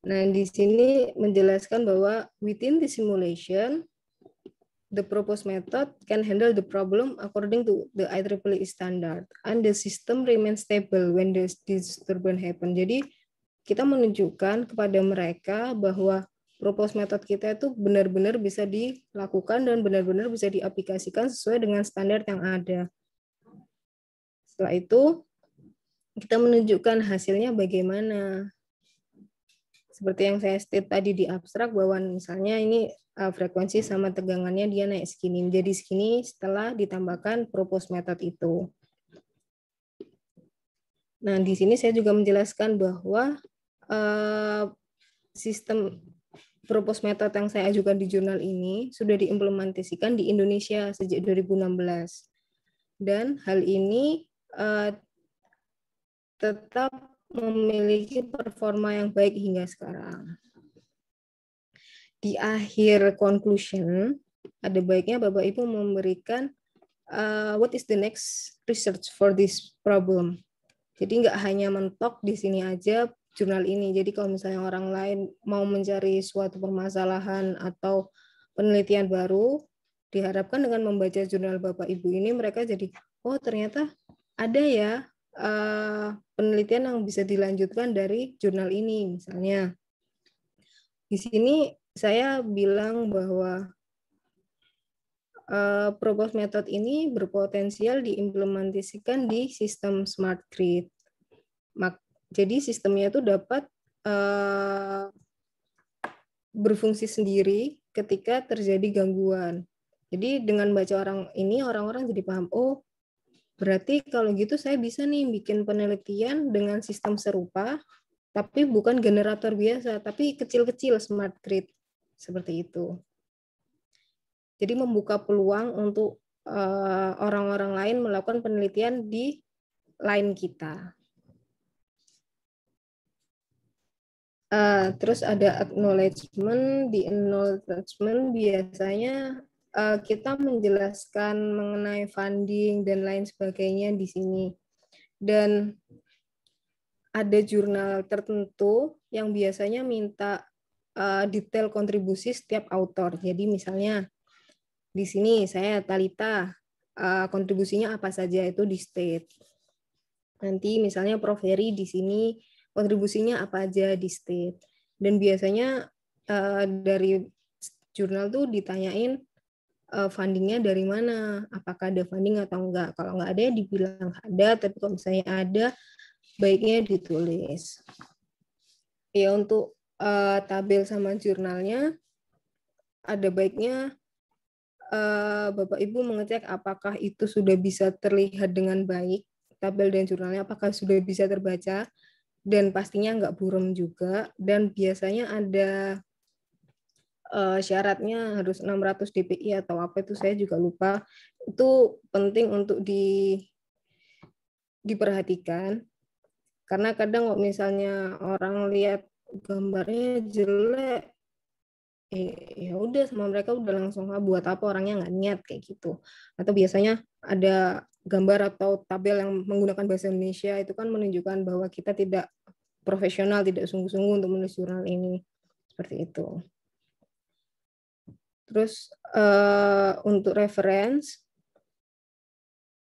Nah, di sini menjelaskan bahwa within the simulation, the proposed method can handle the problem according to the IEEE standard, and the system remains stable when the disturbance happen. Jadi, kita menunjukkan kepada mereka bahwa proposed method kita itu benar-benar bisa dilakukan dan benar-benar bisa diaplikasikan sesuai dengan standar yang ada. Setelah itu, kita menunjukkan hasilnya bagaimana. Seperti yang saya state tadi di abstrak, bahwa misalnya ini frekuensi sama tegangannya dia naik segini, menjadi segini setelah ditambahkan proposed method itu. Nah, di sini saya juga menjelaskan bahwa sistem proposed method yang saya ajukan di jurnal ini sudah diimplementasikan di Indonesia sejak 2016. Dan hal ini tetap memiliki performa yang baik hingga sekarang. Di akhir conclusion, ada baiknya Bapak Ibu memberikan what is the next research for this problem. Jadi nggak hanya mentok di sini aja jurnal ini. Jadi kalau misalnya orang lain mau mencari suatu permasalahan atau penelitian baru, diharapkan dengan membaca jurnal Bapak Ibu ini mereka jadi, oh ternyata ada ya penelitian yang bisa dilanjutkan dari jurnal ini. Misalnya di sini saya bilang bahwa proposed method ini berpotensial diimplementasikan di sistem smart grid. Jadi sistemnya itu dapat berfungsi sendiri ketika terjadi gangguan. Jadi dengan baca orang-orang jadi paham, oh berarti kalau gitu saya bisa nih bikin penelitian dengan sistem serupa, tapi bukan generator biasa, tapi kecil-kecil smart grid. Seperti itu. Jadi membuka peluang untuk orang-orang lain melakukan penelitian di line kita. Terus ada acknowledgement. Di acknowledgement biasanya kita menjelaskan mengenai funding dan lain sebagainya di sini. Dan ada jurnal tertentu yang biasanya minta detail kontribusi setiap author. Jadi misalnya di sini saya Talita, kontribusinya apa saja itu di state. Nanti misalnya Prof. Heri di sini kontribusinya apa aja di state. Dan biasanya dari jurnal tuh ditanyain fundingnya dari mana, apakah ada funding atau enggak. Kalau enggak ada ya dibilang ada, tapi kalau misalnya ada baiknya ditulis. Ya untuk tabel sama jurnalnya ada baiknya Bapak Ibu mengecek apakah itu sudah bisa terlihat dengan baik, tabel dan jurnalnya apakah sudah bisa terbaca, dan pastinya nggak buram juga, dan biasanya ada syaratnya harus 600 dpi atau apa itu saya juga lupa. Itu penting untuk diperhatikan, karena kadang kalau misalnya orang lihat gambarnya jelek, ya udah sama mereka udah langsung buat apa orangnya nggak niat kayak gitu. Atau biasanya ada gambar atau tabel yang menggunakan bahasa Indonesia itu kan menunjukkan bahwa kita tidak profesional, tidak sungguh-sungguh untuk menulis jurnal ini, seperti itu. Terus untuk reference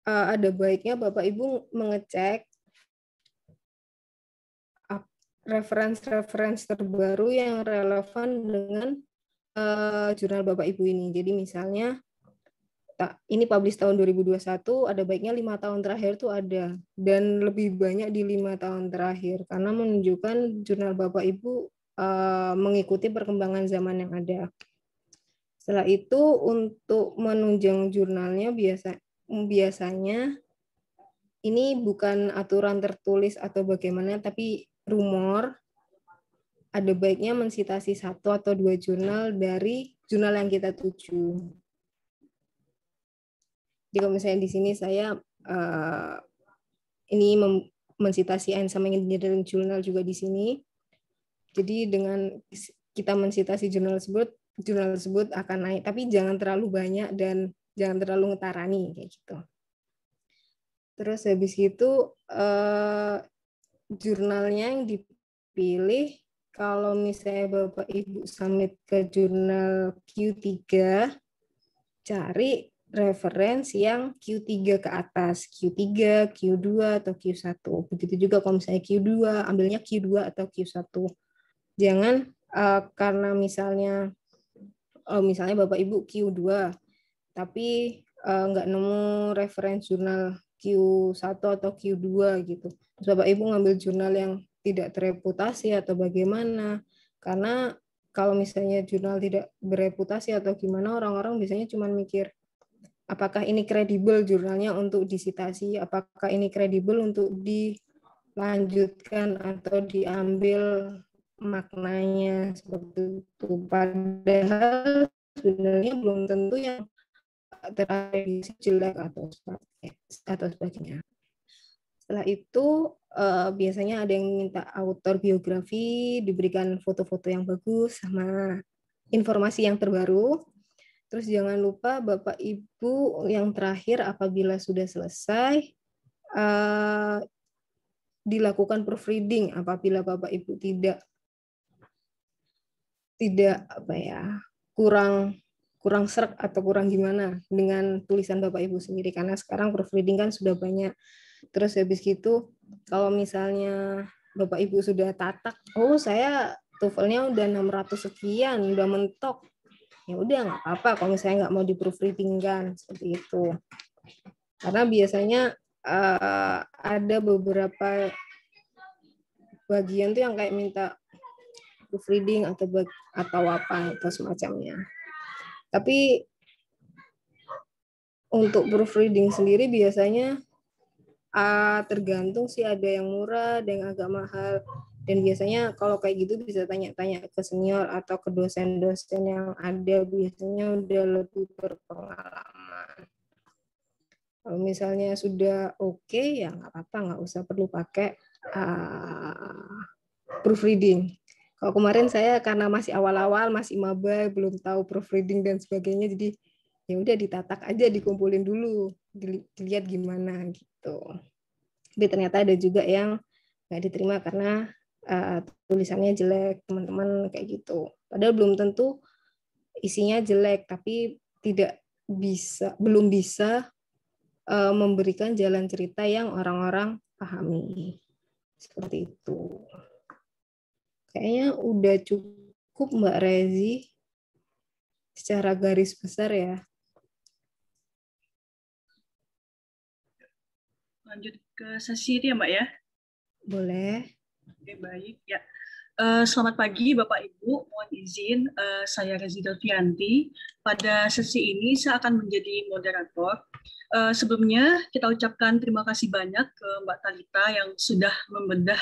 ada baiknya Bapak Ibu mengecek reference terbaru yang relevan dengan jurnal Bapak Ibu ini. Jadi misalnya ini publish tahun 2021, ada baiknya 5 tahun terakhir itu ada, dan lebih banyak di 5 tahun terakhir karena menunjukkan jurnal Bapak Ibu mengikuti perkembangan zaman yang ada. Setelah itu untuk menunjang jurnalnya biasanya ini bukan aturan tertulis atau bagaimana, tapi rumor. Ada baiknya mensitasi 1 atau 2 jurnal dari jurnal yang kita tuju. Jadi kalau misalnya di sini saya ini mensitasi Science Engineering Journal juga di sini. Jadi dengan kita mensitasi jurnal tersebut akan naik, tapi jangan terlalu banyak dan jangan terlalu ngetarani kayak gitu. Terus habis itu jurnalnya yang dipilih, kalau misalnya Bapak Ibu submit ke jurnal Q3, cari referensi yang Q3 ke atas, Q3, Q2, atau Q1. Begitu juga kalau misalnya Q2, ambilnya Q2 atau Q1. Jangan karena misalnya Bapak Ibu Q2, tapi nggak nemu referensi jurnal Q1 atau Q2 gitu. Terus Bapak Ibu ngambil jurnal yang tidak terreputasi atau bagaimana. Karena kalau misalnya jurnal tidak bereputasi atau gimana, orang-orang biasanya cuma mikir, apakah ini kredibel jurnalnya untuk disitasi, apakah ini kredibel untuk dilanjutkan atau diambil maknanya seperti itu. Padahal sebenarnya belum tentu yang teradisi jelek atau sebagainya. Setelah itu biasanya ada yang minta author biografi, diberikan foto-foto yang bagus sama informasi yang terbaru. Terus jangan lupa Bapak Ibu yang terakhir apabila sudah selesai dilakukan proofreading apabila Bapak Ibu tidak kurang srek atau kurang gimana dengan tulisan Bapak Ibu sendiri, karena sekarang proofreading kan sudah banyak. Terus habis gitu kalau misalnya Bapak Ibu sudah tatak, oh saya TOEFL-nya udah 600 sekian, udah mentok, ya udah nggak apa-apa kalau misalnya nggak mau di proofreading kan, seperti itu. Karena biasanya ada beberapa bagian tuh yang kayak minta proofreading atau apa atau semacamnya. Tapi untuk proofreading sendiri biasanya tergantung sih, ada yang murah, ada yang agak mahal. Dan biasanya kalau kayak gitu bisa tanya-tanya ke senior atau ke dosen-dosen yang ada, biasanya udah lebih berpengalaman. Kalau misalnya sudah oke, ya nggak apa-apa, nggak usah perlu pakai proofreading. Kalau kemarin saya karena masih awal-awal, masih maba, belum tahu proofreading dan sebagainya, jadi ya udah ditatak aja, dikumpulin dulu, dilihat gimana gitu. Tapi ternyata ada juga yang nggak diterima karena tulisannya jelek, teman-teman kayak gitu. Padahal belum tentu isinya jelek, tapi belum bisa memberikan jalan cerita yang orang-orang pahami. Seperti itu. Kayaknya udah cukup Mbak Rezi secara garis besar ya. Lanjut ke sesi itu ya Mbak ya? Boleh. Oke, baik. Ya. Selamat pagi Bapak Ibu, mohon izin saya Rezi Delvianti. Pada sesi ini saya akan menjadi moderator. Sebelumnya kita ucapkan terima kasih banyak ke Mbak Talita yang sudah membedah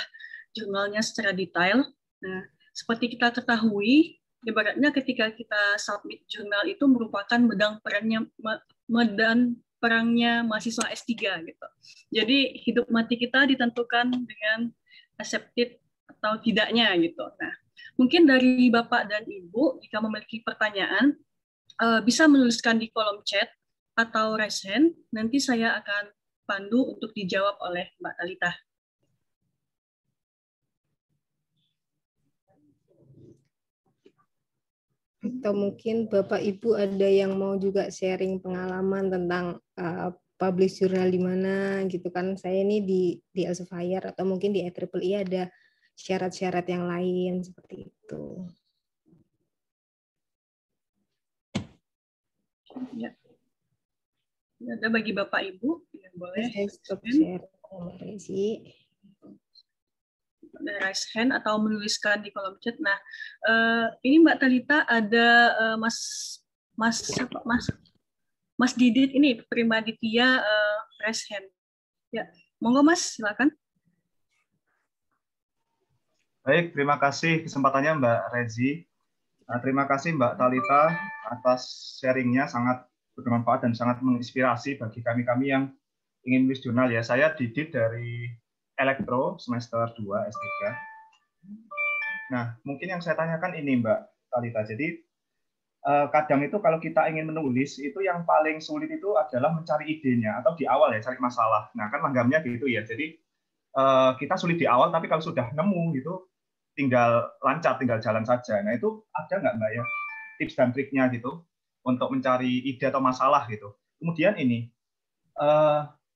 jurnalnya secara detail. Nah, seperti kita ketahui, ibaratnya ketika kita submit jurnal itu merupakan medan perangnya mahasiswa S3 gitu. Jadi hidup mati kita ditentukan dengan accepted atau tidaknya gitu. Nah, mungkin dari Bapak dan Ibu jika memiliki pertanyaan bisa menuliskan di kolom chat atau raise hand. Nanti saya akan pandu untuk dijawab oleh Mbak Talita. Atau mungkin Bapak Ibu ada yang mau juga sharing pengalaman tentang publish jurnal di mana gitu kan. Saya ini di Elsevier atau mungkin di IEEE ada syarat-syarat yang lain seperti itu. Ya. Ada bagi Bapak Ibu yang boleh. Saya stop share. Raise hand atau menuliskan di kolom chat. Nah, ini Mbak Talita ada Mas Didit ini Primaditya raise hand. Ya, monggo Mas, silakan. Baik, terima kasih kesempatannya Mbak Rezi. Terima kasih Mbak Talita atas sharingnya, sangat bermanfaat dan sangat menginspirasi bagi kami-kami yang ingin menulis jurnal ya. Saya Didit dari Elektro semester 2 S3. Nah, mungkin yang saya tanyakan ini Mbak Talita. Jadi kadang itu kalau kita ingin menulis itu yang paling sulit itu adalah mencari idenya atau di awal ya cari masalah. Nah kan manggamnya gitu ya. Jadi kita sulit di awal tapi kalau sudah nemu gitu tinggal lancar, tinggal jalan saja. Nah itu ada nggak Mbak ya tips dan triknya gitu untuk mencari ide atau masalah gitu. Kemudian ini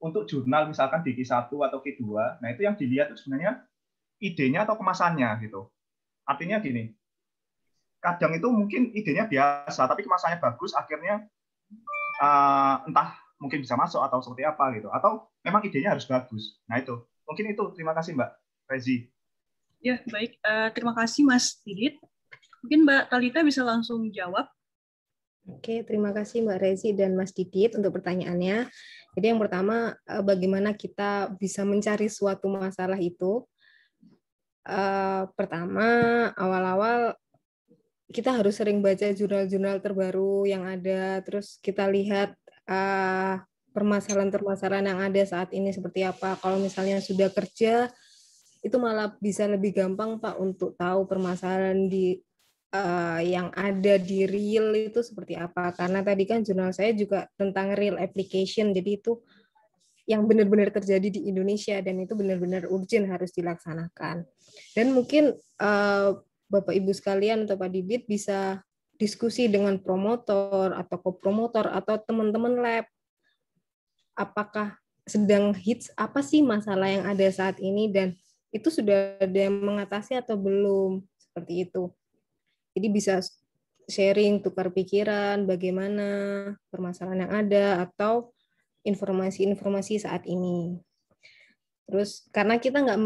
untuk jurnal misalkan di Q1 atau Q2, nah itu yang dilihat itu sebenarnya idenya atau kemasannya gitu. Artinya gini. Kadang itu mungkin idenya biasa, tapi kemasannya bagus, akhirnya entah mungkin bisa masuk atau seperti apa gitu. Atau memang idenya harus bagus. Nah itu, mungkin itu. Terima kasih Mbak Rezi. Ya, baik. Terima kasih Mas Didit. Mungkin Mbak Talita bisa langsung jawab. Oke, terima kasih Mbak Rezi dan Mas Didit untuk pertanyaannya. Jadi yang pertama, bagaimana kita bisa mencari suatu masalah itu? Pertama, awal-awal kita harus sering baca jurnal-jurnal terbaru yang ada, terus kita lihat permasalahan-permasalahan yang ada saat ini seperti apa. Kalau misalnya sudah kerja, itu malah bisa lebih gampang Pak untuk tahu permasalahan yang ada di real itu seperti apa. Karena tadi kan jurnal saya juga tentang real application, jadi itu yang benar-benar terjadi di Indonesia dan itu benar-benar urgent harus dilaksanakan. Dan mungkin Bapak Ibu sekalian atau Pak Didit bisa diskusi dengan promotor atau kopromotor atau teman-teman lab. Apakah sedang hits apa sih masalah yang ada saat ini dan itu sudah ada yang mengatasi atau belum, seperti itu. Jadi bisa sharing, tukar pikiran, bagaimana permasalahan yang ada atau informasi-informasi saat ini. Terus karena kita nggak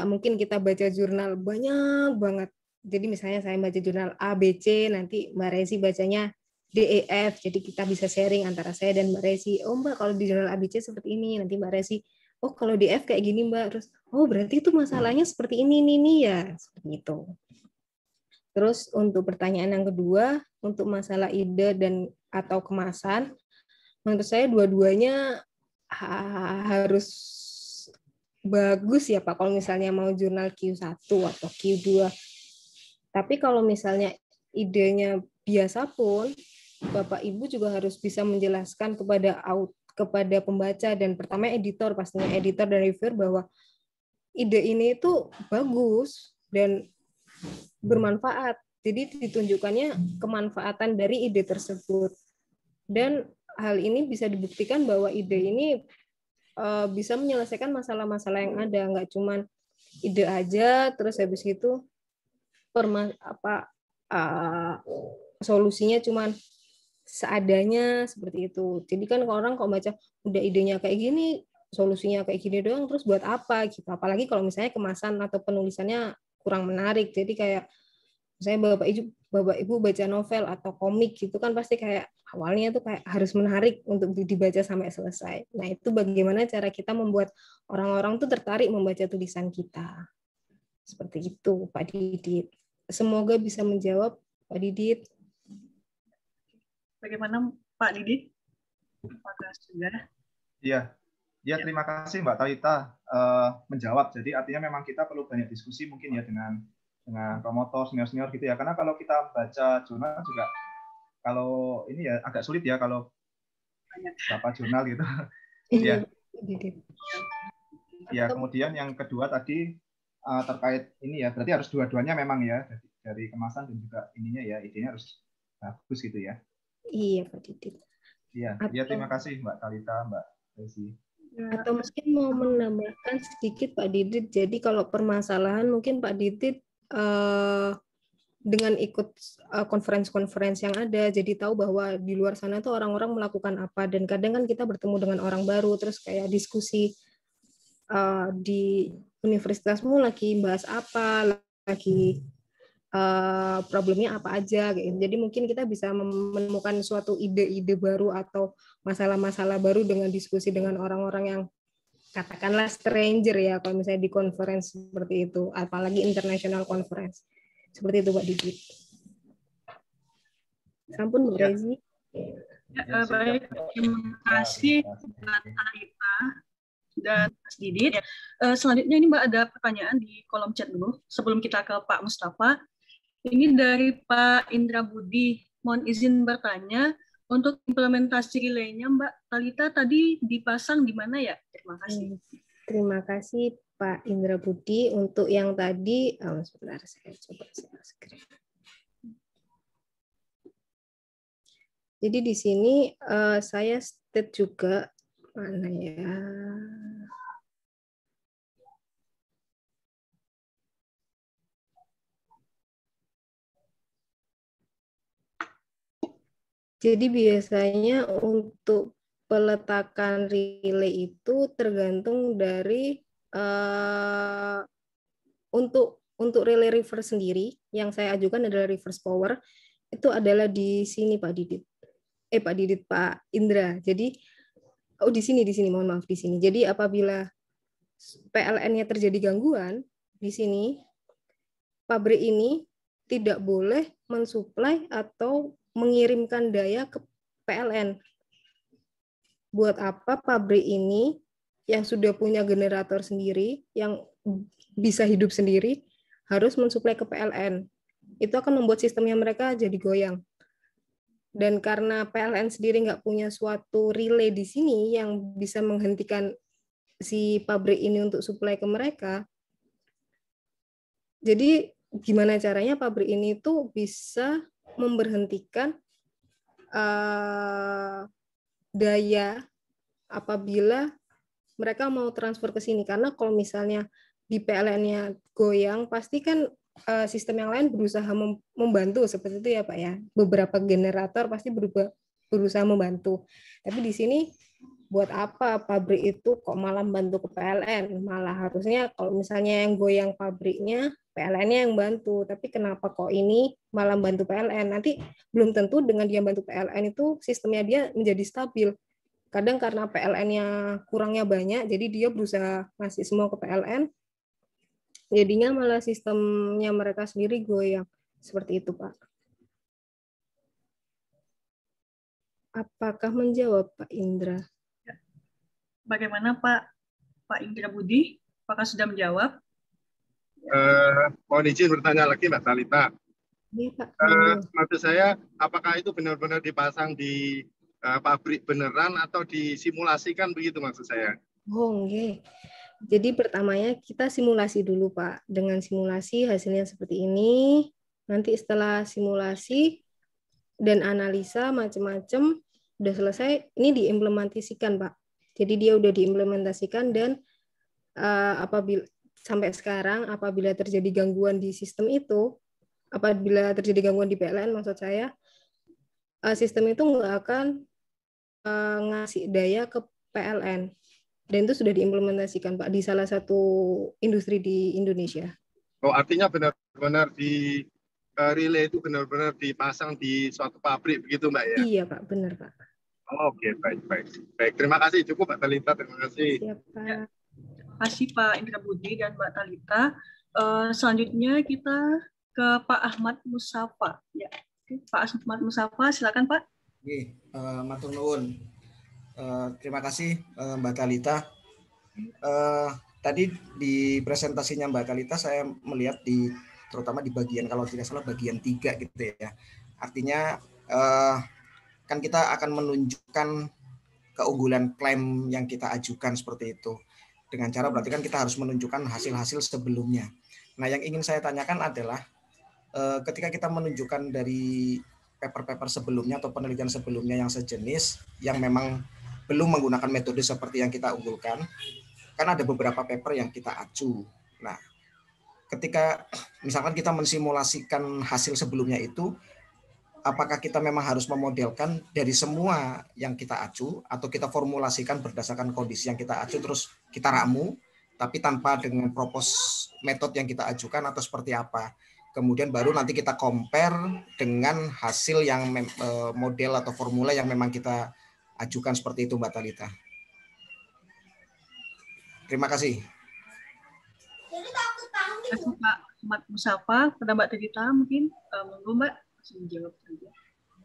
mungkin kita baca jurnal banyak banget. Jadi misalnya saya baca jurnal A, B, C, nanti Mbak Rezi bacanya D, E, F. Jadi kita bisa sharing antara saya dan Mbak Rezi. Oh Mbak, kalau di jurnal A, B, C seperti ini. Nanti Mbak Rezi, oh kalau di F kayak gini Mbak. Terus, oh berarti itu masalahnya seperti ini ya. Seperti itu. Terus untuk pertanyaan yang kedua, untuk masalah ide dan atau kemasan, menurut saya dua-duanya harus bagus ya Pak, kalau misalnya mau jurnal Q1 atau Q2. Tapi kalau misalnya idenya biasa pun, Bapak Ibu juga harus bisa menjelaskan kepada pembaca dan pertama editor, pastinya editor dan reviewer bahwa ide ini itu bagus dan bermanfaat. Jadi ditunjukkannya kemanfaatan dari ide tersebut. Dan hal ini bisa dibuktikan bahwa ide ini bisa menyelesaikan masalah-masalah yang ada, nggak cuma ide aja terus habis itu solusinya cuma seadanya seperti itu. Jadi kan orang kok baca udah idenya kayak gini, solusinya kayak gini doang, terus buat apa gitu. Apalagi kalau misalnya kemasan atau penulisannya kurang menarik. Jadi kayak misalnya Bapak Ibu baca novel atau komik gitu kan pasti kayak awalnya tuh kayak harus menarik untuk dibaca sampai selesai. Nah, itu bagaimana cara kita membuat orang-orang tuh tertarik membaca tulisan kita. Seperti itu, Pak Didit. Semoga bisa menjawab, Pak Didit. Bagaimana Pak Didit? Apakah sudah? Iya, terima kasih Mbak Talita menjawab. Jadi artinya memang kita perlu banyak diskusi mungkin ya dengan promotor, senior-senior gitu ya. Karena kalau kita baca jurnal juga, kalau ini ya agak sulit ya kalau berapa jurnal gitu. Iya. Ya, kemudian yang kedua tadi terkait ini ya, berarti harus dua-duanya memang ya, dari kemasan dan juga ininya ya, idenya harus bagus gitu ya. Iya, Pak Didit. Iya, terima kasih Mbak Talita, Mbak Rezi. Atau mungkin mau menambahkan sedikit Pak Didit. Jadi kalau permasalahan mungkin Pak Didit dengan ikut konferensi-konferensi yang ada, jadi tahu bahwa di luar sana tuh orang-orang melakukan apa, dan kadang kan kita bertemu dengan orang baru, terus kayak diskusi di universitasmu lagi bahas apa, lagi problemnya apa aja, gitu. Jadi mungkin kita bisa menemukan suatu ide-ide baru atau masalah-masalah baru dengan diskusi dengan orang-orang yang katakanlah stranger ya, kalau misalnya di conference seperti itu, apalagi international conference. Seperti itu Pak Didit. Sampun Bu Rezi. Ya, baik, terima kasih Mbak Talita dan Mas Didit. Selanjutnya ini Mbak ada pertanyaan di kolom chat dulu sebelum kita ke Pak Mustafa. Ini dari Pak Indra Budi. Mohon izin bertanya, untuk implementasi relaynya Mbak Talita tadi dipasang di mana ya? Terima kasih. Terima kasih Pak Indra Budi. Untuk yang tadi, sebentar saya coba share screen. Jadi di sini saya state juga mana ya? Jadi biasanya untuk peletakan relay itu tergantung dari untuk relay reverse sendiri yang saya ajukan adalah reverse power itu adalah di sini Pak Didit. Pak Indra. Jadi di sini mohon maaf di sini. Jadi apabila PLN-nya terjadi gangguan di sini pabrik ini tidak boleh mensuplai atau mengirimkan daya ke PLN. Buat apa pabrik ini yang sudah punya generator sendiri, yang bisa hidup sendiri, harus mensuplai ke PLN. Itu akan membuat sistemnya mereka jadi goyang. Dan karena PLN sendiri nggak punya suatu relay di sini yang bisa menghentikan si pabrik ini untuk suplai ke mereka, jadi gimana caranya pabrik ini tuh bisa memberhentikan daya apabila mereka mau transfer ke sini. Karena kalau misalnya di PLN-nya goyang, pasti kan sistem yang lain berusaha membantu seperti itu ya Pak ya. Beberapa generator pasti berusaha membantu. Tapi di sini buat apa pabrik itu kok malah bantu ke PLN? Malah harusnya kalau misalnya yang goyang pabriknya, PLN-nya yang bantu. Tapi kenapa kok ini malah bantu PLN? Nanti belum tentu dengan dia bantu PLN itu sistemnya dia menjadi stabil. Kadang karena PLN-nya kurangnya banyak, jadi dia berusaha ngasih semua ke PLN, jadinya malah sistemnya mereka sendiri goyang. Seperti itu, Pak. Apakah menjawab, Pak Indra? Bagaimana Pak Indra Budi? Apakah sudah menjawab? Mohon izin bertanya lagi Mbak Talita. Iya, Pak. Maksud saya, apakah itu benar-benar dipasang di pabrik beneran atau disimulasikan begitu maksud saya? Oh, okay. Jadi pertamanya kita simulasi dulu, Pak. Dengan simulasi hasilnya seperti ini. Nanti setelah simulasi dan analisa macam-macam udah selesai, ini diimplementasikan, Pak. Jadi dia udah diimplementasikan dan apabila sampai sekarang apabila terjadi gangguan di sistem itu, apabila terjadi gangguan di PLN maksud saya, sistem itu nggak akan ngasih daya ke PLN. Dan itu sudah diimplementasikan, Pak, di salah satu industri di Indonesia. Oh, artinya benar-benar di relay itu benar-benar dipasang di suatu pabrik begitu, Mbak ya? Iya, Pak, benar, Pak. Oh, oke, baik. Terima kasih, cukup Mbak Talita, terima kasih. Siap, Pak. Ya, terima kasih Pak Indra Budi dan Mbak Talita. Selanjutnya kita ke Pak Ahmad Musafa. Ya, Pak Ahmad Musafa, silakan Pak. Oke, matur nuwun. Terima kasih Mbak Talita. Tadi di presentasinya Mbak Talita saya melihat terutama di bagian kalau tidak salah bagian 3 gitu ya. Artinya kan kita akan menunjukkan keunggulan klaim yang kita ajukan seperti itu. Dengan cara berarti kan kita harus menunjukkan hasil-hasil sebelumnya. Nah, yang ingin saya tanyakan adalah ketika kita menunjukkan dari paper-paper sebelumnya atau penelitian sebelumnya yang sejenis yang memang belum menggunakan metode seperti yang kita unggulkan, kan ada beberapa paper yang kita acu. Nah, ketika misalkan kita mensimulasikan hasil sebelumnya itu, apakah kita memang harus memodelkan dari semua yang kita acu atau kita formulasikan berdasarkan kondisi yang kita acu terus kita ramu, tapi tanpa dengan propose metode yang kita ajukan atau seperti apa? Kemudian baru nanti kita compare dengan hasil yang model atau formula yang memang kita ajukan seperti itu, Mbak Talita. Terima kasih. Terima kasih Pak Ahmad Musafa. Pada Mbak Talita mungkin monggo Mbak menjawab saja.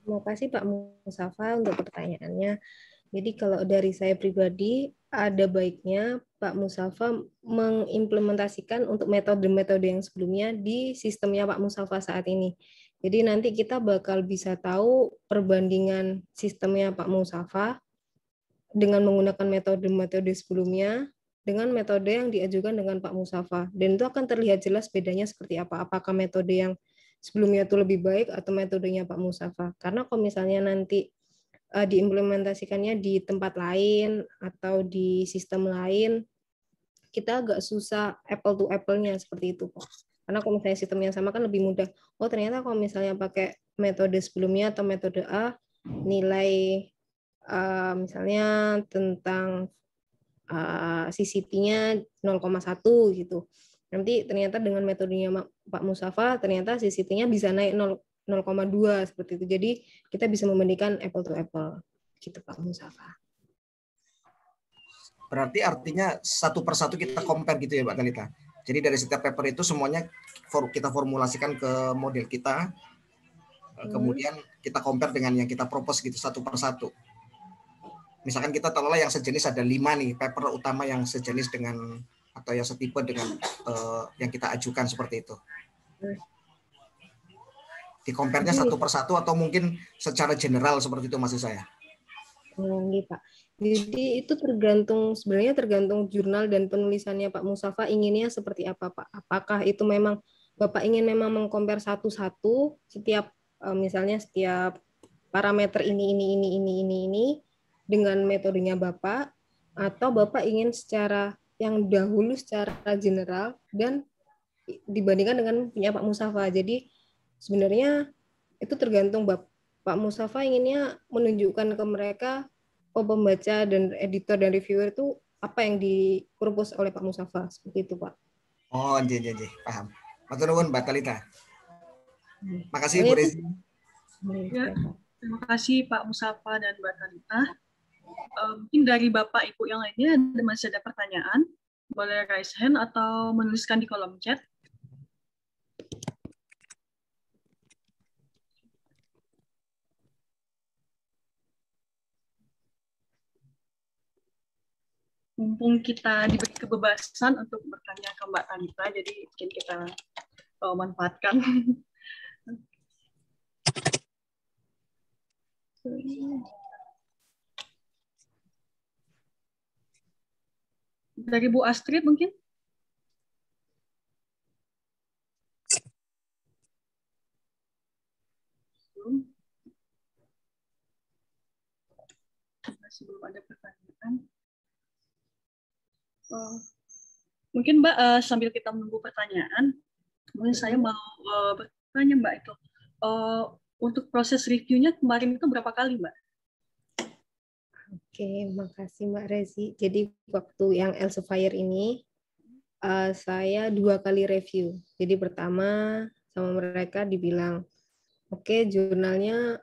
Terima kasih Pak Musafa untuk pertanyaannya. Jadi kalau dari saya pribadi, ada baiknya Pak Musafa mengimplementasikan untuk metode-metode yang sebelumnya di sistemnya Pak Musafa saat ini. Jadi nanti kita bakal bisa tahu perbandingan sistemnya Pak Musafa dengan menggunakan metode-metode sebelumnya dengan metode yang diajukan dengan Pak Musafa. Dan itu akan terlihat jelas bedanya seperti apa. Apakah metode yang sebelumnya itu lebih baik atau metodenya Pak Musafa. Karena kalau misalnya nanti diimplementasikannya di tempat lain atau di sistem lain, kita agak susah apple to apple-nya seperti itu, Pak. Karena kalau misalnya sistem yang sama kan lebih mudah. Oh, ternyata kalau misalnya pakai metode sebelumnya atau metode A, nilai misalnya tentang CCP-nya 0,1 gitu. Nanti ternyata dengan metodenya Pak Musafa, ternyata CCP-nya bisa naik 0,2 seperti itu. Jadi kita bisa membandingkan apple to apple gitu Pak Musafa. Berarti artinya satu persatu kita compare gitu ya Mbak Talita. Jadi dari setiap paper itu semuanya kita formulasikan ke model kita, kemudian kita compare dengan yang kita propose gitu satu persatu. Misalkan kita taruhlah yang sejenis ada 5 nih paper utama yang sejenis dengan atau yang setipe dengan yang kita ajukan seperti itu. Di compare-nya satu persatu atau mungkin secara general seperti itu maksud saya. Gitu, Pak. Jadi itu sebenarnya tergantung jurnal dan penulisannya Pak Musafa inginnya seperti apa Pak. Apakah itu memang Bapak ingin memang mengcompare satu-satu setiap misalnya setiap parameter ini dengan metodenya Bapak, atau Bapak ingin secara yang dahulu secara general dan dibandingkan dengan punya Pak Musafa. Jadi sebenarnya itu tergantung Pak Musafa inginnya menunjukkan ke mereka pembaca dan editor dan reviewer itu apa yang dipropose oleh Pak Musafa seperti itu Pak. Oh, jadi paham. Matur nuwun Mbak Talita. Makasih Bu Rezi. Ya, terima kasih Pak Musafa dan Mbak Talita. Mungkin dari Bapak Ibu yang lainnya masih ada pertanyaan, boleh raise hand atau menuliskan di kolom chat. Mumpung kita diberi kebebasan untuk bertanya ke Mbak Talita, jadi mungkin kita manfaatkan. Dari Bu Astrid mungkin? Masih belum ada pertanyaan. Mungkin Mbak sambil kita menunggu pertanyaan, mungkin saya mau bertanya Mbak itu untuk proses reviewnya kemarin itu berapa kali Mbak? Oke, makasih Mbak Rezi. Jadi waktu yang Elsevier ini saya 2 kali review. Jadi pertama sama mereka dibilang, oke, jurnalnya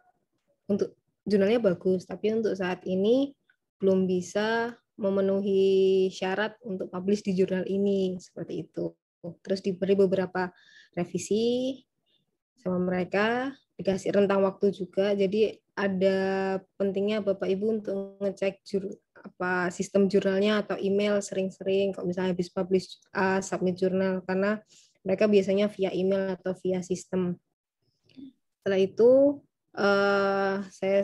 bagus, tapi untuk saat ini belum bisa memenuhi syarat untuk publish di jurnal ini seperti itu. Terus diberi beberapa revisi sama mereka, dikasih rentang waktu juga. Jadi ada pentingnya Bapak Ibu untuk ngecek sistem jurnalnya atau email sering-sering kalau misalnya habis publish submit jurnal, karena mereka biasanya via email atau via sistem. Setelah itu saya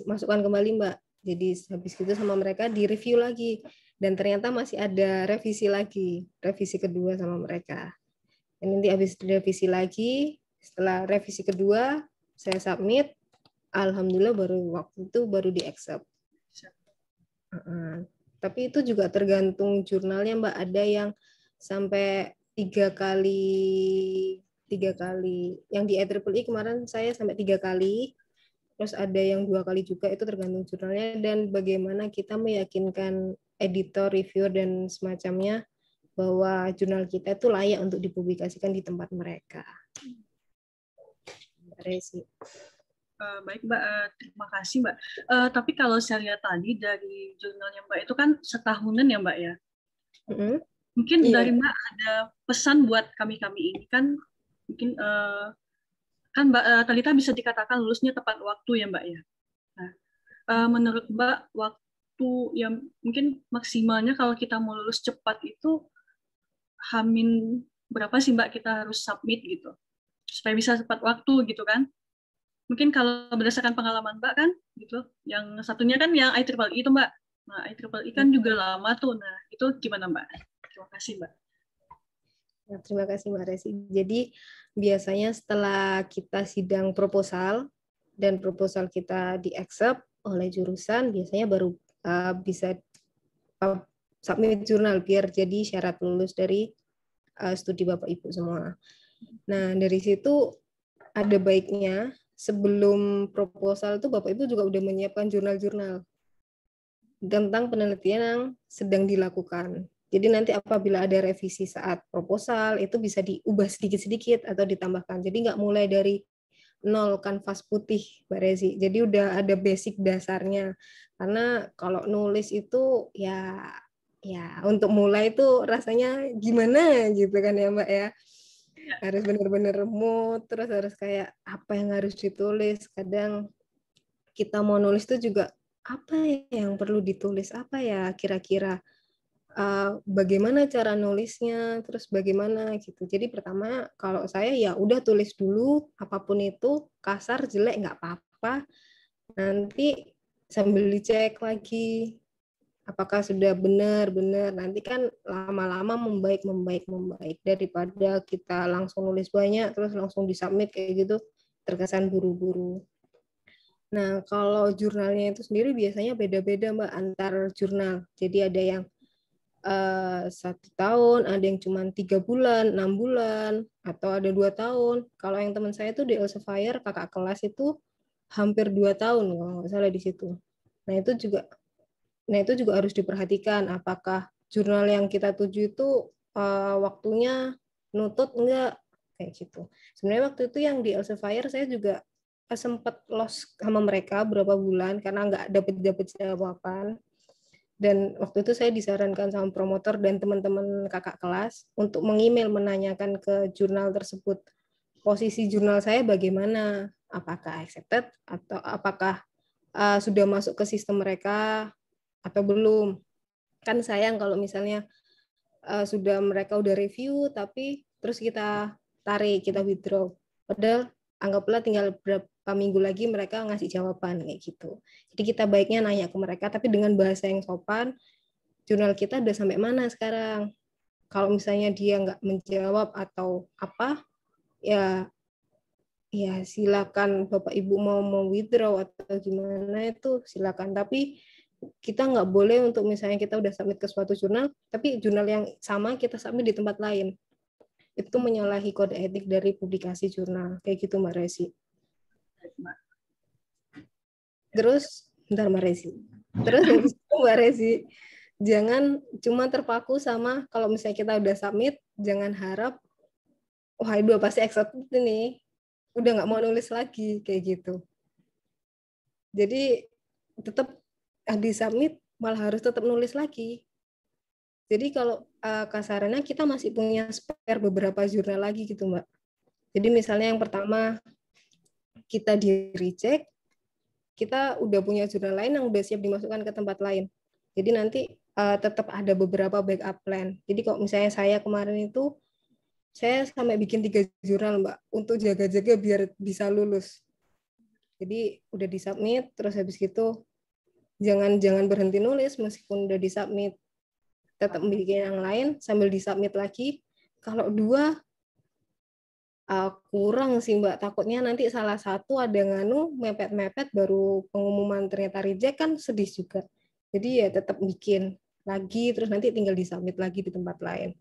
masukkan kembali Mbak. Jadi habis itu sama mereka di-review lagi. Dan ternyata masih ada revisi lagi. Revisi kedua sama mereka. Dan nanti habis revisi lagi, setelah revisi kedua, saya submit. Alhamdulillah waktu itu baru di-accept. Tapi itu juga tergantung jurnalnya Mbak. Ada yang sampai 3 kali. Yang di IEEE kemarin saya sampai 3 kali. Terus ada yang 2 kali juga, itu tergantung jurnalnya dan bagaimana kita meyakinkan editor, reviewer, dan semacamnya bahwa jurnal kita itu layak untuk dipublikasikan di tempat mereka. Mbak Rezi. Baik Mbak, terima kasih Mbak. Tapi kalau saya lihat tadi dari jurnalnya Mbak itu kan setahunan ya Mbak ya? Mungkin dari Mbak ada pesan buat kami-kami ini kan, mungkin kan Mbak Talita bisa dikatakan lulusnya tepat waktu ya Mbak ya. Nah, menurut Mbak waktu yang mungkin maksimalnya kalau kita mau lulus cepat itu hamin berapa sih Mbak kita harus submit gitu supaya bisa tepat waktu gitu kan? Mungkin kalau berdasarkan pengalaman Mbak kan gitu, yang satunya kan yang IEEE itu Mbak. Nah IEEE kan juga lama tuh. Nah itu gimana Mbak? Terima kasih Mbak. Nah, terima kasih Mbak Resi. Jadi biasanya setelah kita sidang proposal dan proposal kita di-accept oleh jurusan, biasanya baru bisa submit jurnal biar jadi syarat lulus dari studi Bapak Ibu semua. Nah, dari situ ada baiknya sebelum proposal itu Bapak Ibu juga udah menyiapkan jurnal-jurnal tentang penelitian yang sedang dilakukan. Jadi nanti apabila ada revisi saat proposal, itu bisa diubah sedikit-sedikit atau ditambahkan. Jadi nggak mulai dari nol kanvas putih, Mbak Rezi. Jadi udah ada basic dasarnya. Karena kalau nulis itu ya untuk mulai itu rasanya gimana gitu kan ya Mbak ya. Harus benar-benar mood, terus harus kayak apa yang harus ditulis. Kadang kita mau nulis itu juga apa yang perlu ditulis, apa ya kira-kira, bagaimana cara nulisnya, terus bagaimana gitu. Jadi pertama kalau saya ya udah tulis dulu, apapun itu kasar jelek nggak apa-apa, nanti sambil dicek lagi apakah sudah benar, nanti kan lama-lama membaik daripada kita langsung nulis banyak terus langsung disubmit kayak gitu, terkesan buru-buru. Nah, kalau jurnalnya itu sendiri biasanya beda-beda Mbak antar jurnal. Jadi ada yang 1 tahun, ada yang cuma 3 bulan, 6 bulan, atau ada 2 tahun. Kalau yang teman saya itu di Elsevier, kakak kelas itu hampir 2 tahun kalau nggak salah di situ. Nah itu juga harus diperhatikan apakah jurnal yang kita tuju itu waktunya nutut enggak kayak gitu. Sebenarnya waktu itu yang di Elsevier saya juga sempat lost sama mereka berapa bulan karena nggak dapat jawaban. Dan waktu itu saya disarankan sama promotor dan teman-teman kakak kelas untuk mengemail menanyakan ke jurnal tersebut posisi jurnal saya bagaimana, apakah accepted atau apakah sudah masuk ke sistem mereka atau belum. Kan sayang kalau misalnya mereka udah review tapi terus kita tarik, kita withdraw. Padahal anggaplah tinggal berapa minggu lagi mereka ngasih jawaban kayak gitu. Jadi kita baiknya nanya ke mereka tapi dengan bahasa yang sopan, jurnal kita udah sampai mana sekarang. Kalau misalnya dia nggak menjawab atau apa, ya silakan Bapak Ibu mau withdraw atau gimana itu silakan. Tapi kita nggak boleh untuk misalnya kita udah submit ke suatu jurnal, tapi jurnal yang sama kita submit di tempat lain. Itu menyalahi kode etik dari publikasi jurnal. Kayak gitu Mbak Resi. Terus, bentar Mbak Resi. Terus Mbak Resi, jangan cuma terpaku sama kalau misalnya kita udah submit, jangan harap, wah itu pasti accepted nih. Udah nggak mau nulis lagi, kayak gitu. Jadi, tetap di submit, malah harus tetap nulis lagi. Jadi kalau kasarannya kita masih punya spare beberapa jurnal lagi gitu Mbak. Jadi misalnya yang pertama kita di reject, kita udah punya jurnal lain yang udah siap dimasukkan ke tempat lain. Jadi nanti tetap ada beberapa backup plan. Jadi kalau misalnya saya kemarin itu, saya sampai bikin 3 jurnal Mbak, untuk jaga-jaga biar bisa lulus. Jadi udah disubmit, terus habis gitu jangan berhenti nulis meskipun udah disubmit. Tetap bikin yang lain sambil disubmit lagi. Kalau 2 kurang sih Mbak, takutnya nanti salah satu ada nganu mepet-mepet baru pengumuman ternyata reject kan sedih juga. Jadi ya tetap bikin lagi terus nanti tinggal disubmit lagi di tempat lain.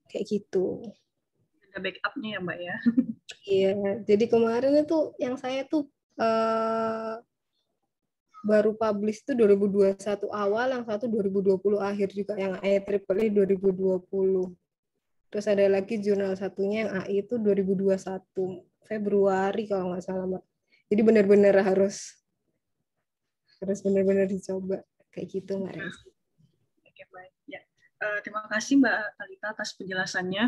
Kayak gitu. Ada backupnya ya Mbak ya. Iya, jadi kemarin itu yang saya tuh baru publish itu 2021 awal, yang satu 2020 akhir juga, yang IEEE 2020. Terus ada lagi jurnal satunya yang AI itu 2021 Februari kalau nggak salah Mbak. Jadi benar-benar harus benar-benar dicoba kayak gitu Mbak Resi. Oke baik ya. Terima kasih Mbak Talita atas penjelasannya.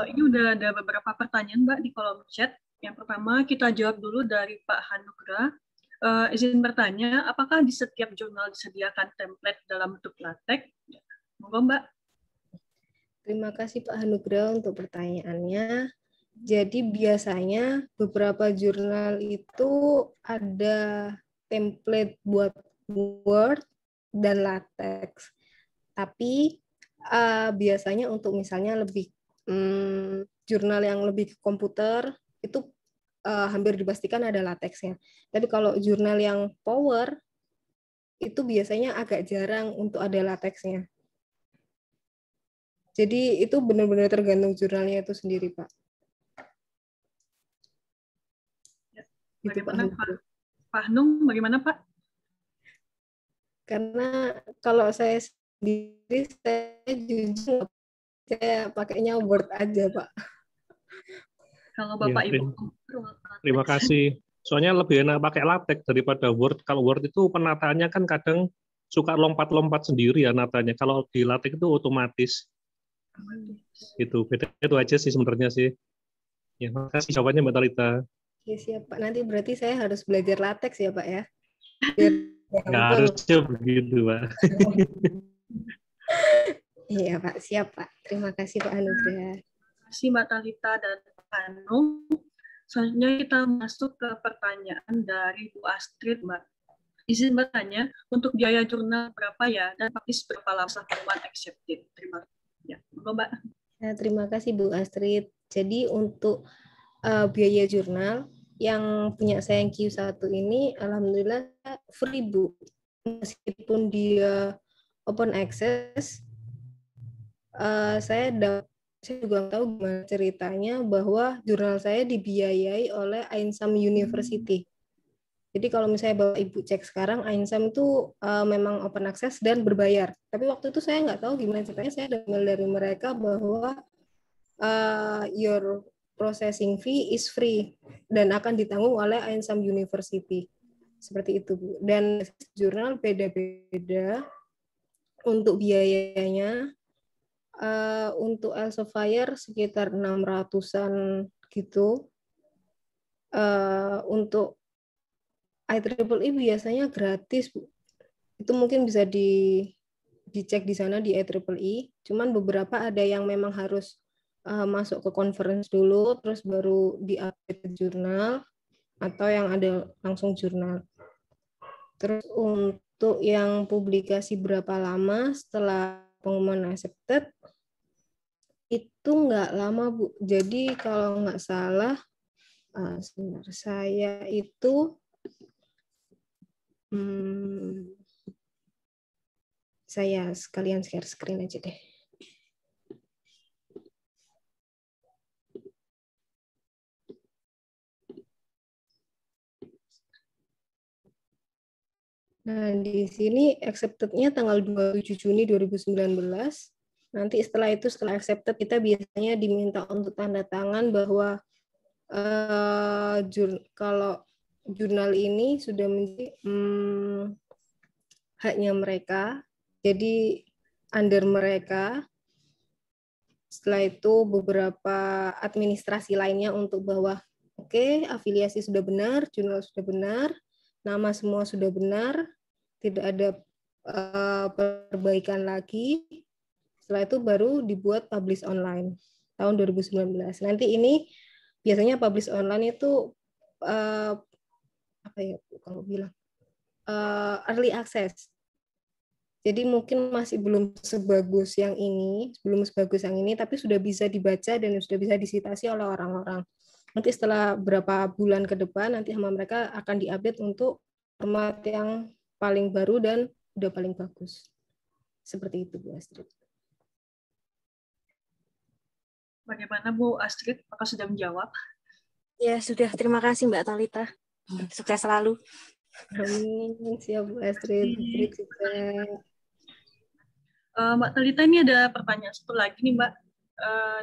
Ini udah ada beberapa pertanyaan Mbak di kolom chat. Yang pertama kita jawab dulu dari Pak Hanugra. Izin bertanya, apakah di setiap jurnal disediakan template dalam bentuk latex? Monggo Mbak. Terima kasih Pak Hanugra untuk pertanyaannya. Jadi biasanya beberapa jurnal itu ada template buat Word dan LaTeX. Tapi biasanya untuk misalnya lebih jurnal yang lebih ke komputer itu hampir dipastikan ada LaTeX-nya. Tapi kalau jurnal yang Power itu biasanya agak jarang untuk ada LaTeX-nya. Jadi itu benar-benar tergantung jurnalnya itu sendiri, Pak. Bagaimana Pak Nung, bagaimana Pak? Karena kalau saya sendiri, saya jujur saya pakainya Word aja, Pak. Kalau Bapak Ya, Ibu. terima kasih. Soalnya lebih enak pakai latex daripada Word. Kalau Word itu penataannya kan kadang suka lompat-lompat sendiri ya natanya. Kalau di latex itu otomatis. Gitu. Beda itu aja sih sebenarnya sih. Ya, makasih jawabannya Mbak Talita. Ya, siap, Pak. Nanti berarti saya harus belajar latex ya, Pak ya? Biar Nggak harusnya begitu, Pak. Iya, Pak. Siap, Pak. Terima kasih, Pak Anugrah. Terima kasih Mbak Talita dan Pak Anung. Selanjutnya kita masuk ke pertanyaan dari Bu Astrid, Mbak. Izin bertanya, untuk biaya jurnal berapa ya, dan publish berapa lama setelah pengumuman accepted? Terima kasih. Ya, Mbak. Ya, terima kasih Bu Astrid. Jadi untuk biaya jurnal yang punya saya yang Q1 ini alhamdulillah free Bu. Meskipun dia open access, saya juga tahu gimana ceritanya bahwa jurnal saya dibiayai oleh Ainsam University. Jadi kalau misalnya Bapak Ibu cek sekarang, Ainsam itu memang open access dan berbayar. Tapi waktu itu saya nggak tahu gimana ceritanya, saya dengar dari mereka bahwa your processing fee is free dan akan ditanggung oleh Ainsam University. Seperti itu, Bu. Dan jurnal beda-beda untuk biayanya. Untuk Elsevier sekitar 600-an gitu. Untuk IEEE biasanya gratis, Bu. Itu mungkin bisa dicek di sana di IEEE. Cuman beberapa ada yang memang harus masuk ke conference dulu, terus baru di-update ke jurnal, atau yang ada langsung jurnal. Terus untuk yang publikasi berapa lama setelah pengumuman accepted, itu nggak lama, Bu. Jadi kalau nggak salah, sebentar, saya itu saya sekalian share screen aja deh. Nah, di sini accepted-nya tanggal 27 Juni 2019. Nanti setelah itu, setelah accepted, kita biasanya diminta untuk tanda tangan bahwa kalau jurnal ini sudah menjadi haknya mereka, jadi under mereka. Setelah itu beberapa administrasi lainnya untuk bahwa oke, afiliasi sudah benar, jurnal sudah benar, nama semua sudah benar, tidak ada perbaikan lagi. Setelah itu baru dibuat publish online tahun 2019. Nanti ini biasanya publish online itu apa ya kalau bilang early access. Jadi mungkin masih belum sebagus yang ini, tapi sudah bisa dibaca dan sudah bisa disitasi oleh orang-orang. Nanti setelah berapa bulan ke depan, nanti sama mereka akan diupdate untuk format yang paling baru dan udah paling bagus. Seperti itu, Bu Astrid. Bagaimana Bu Astrid? Apakah sudah menjawab? Ya, sudah. Terima kasih Mbak Talita. Sukses selalu. Amin. Siap, Bu Astrid. Sukses. Mbak Talita, ini ada pertanyaan satu lagi nih Mbak,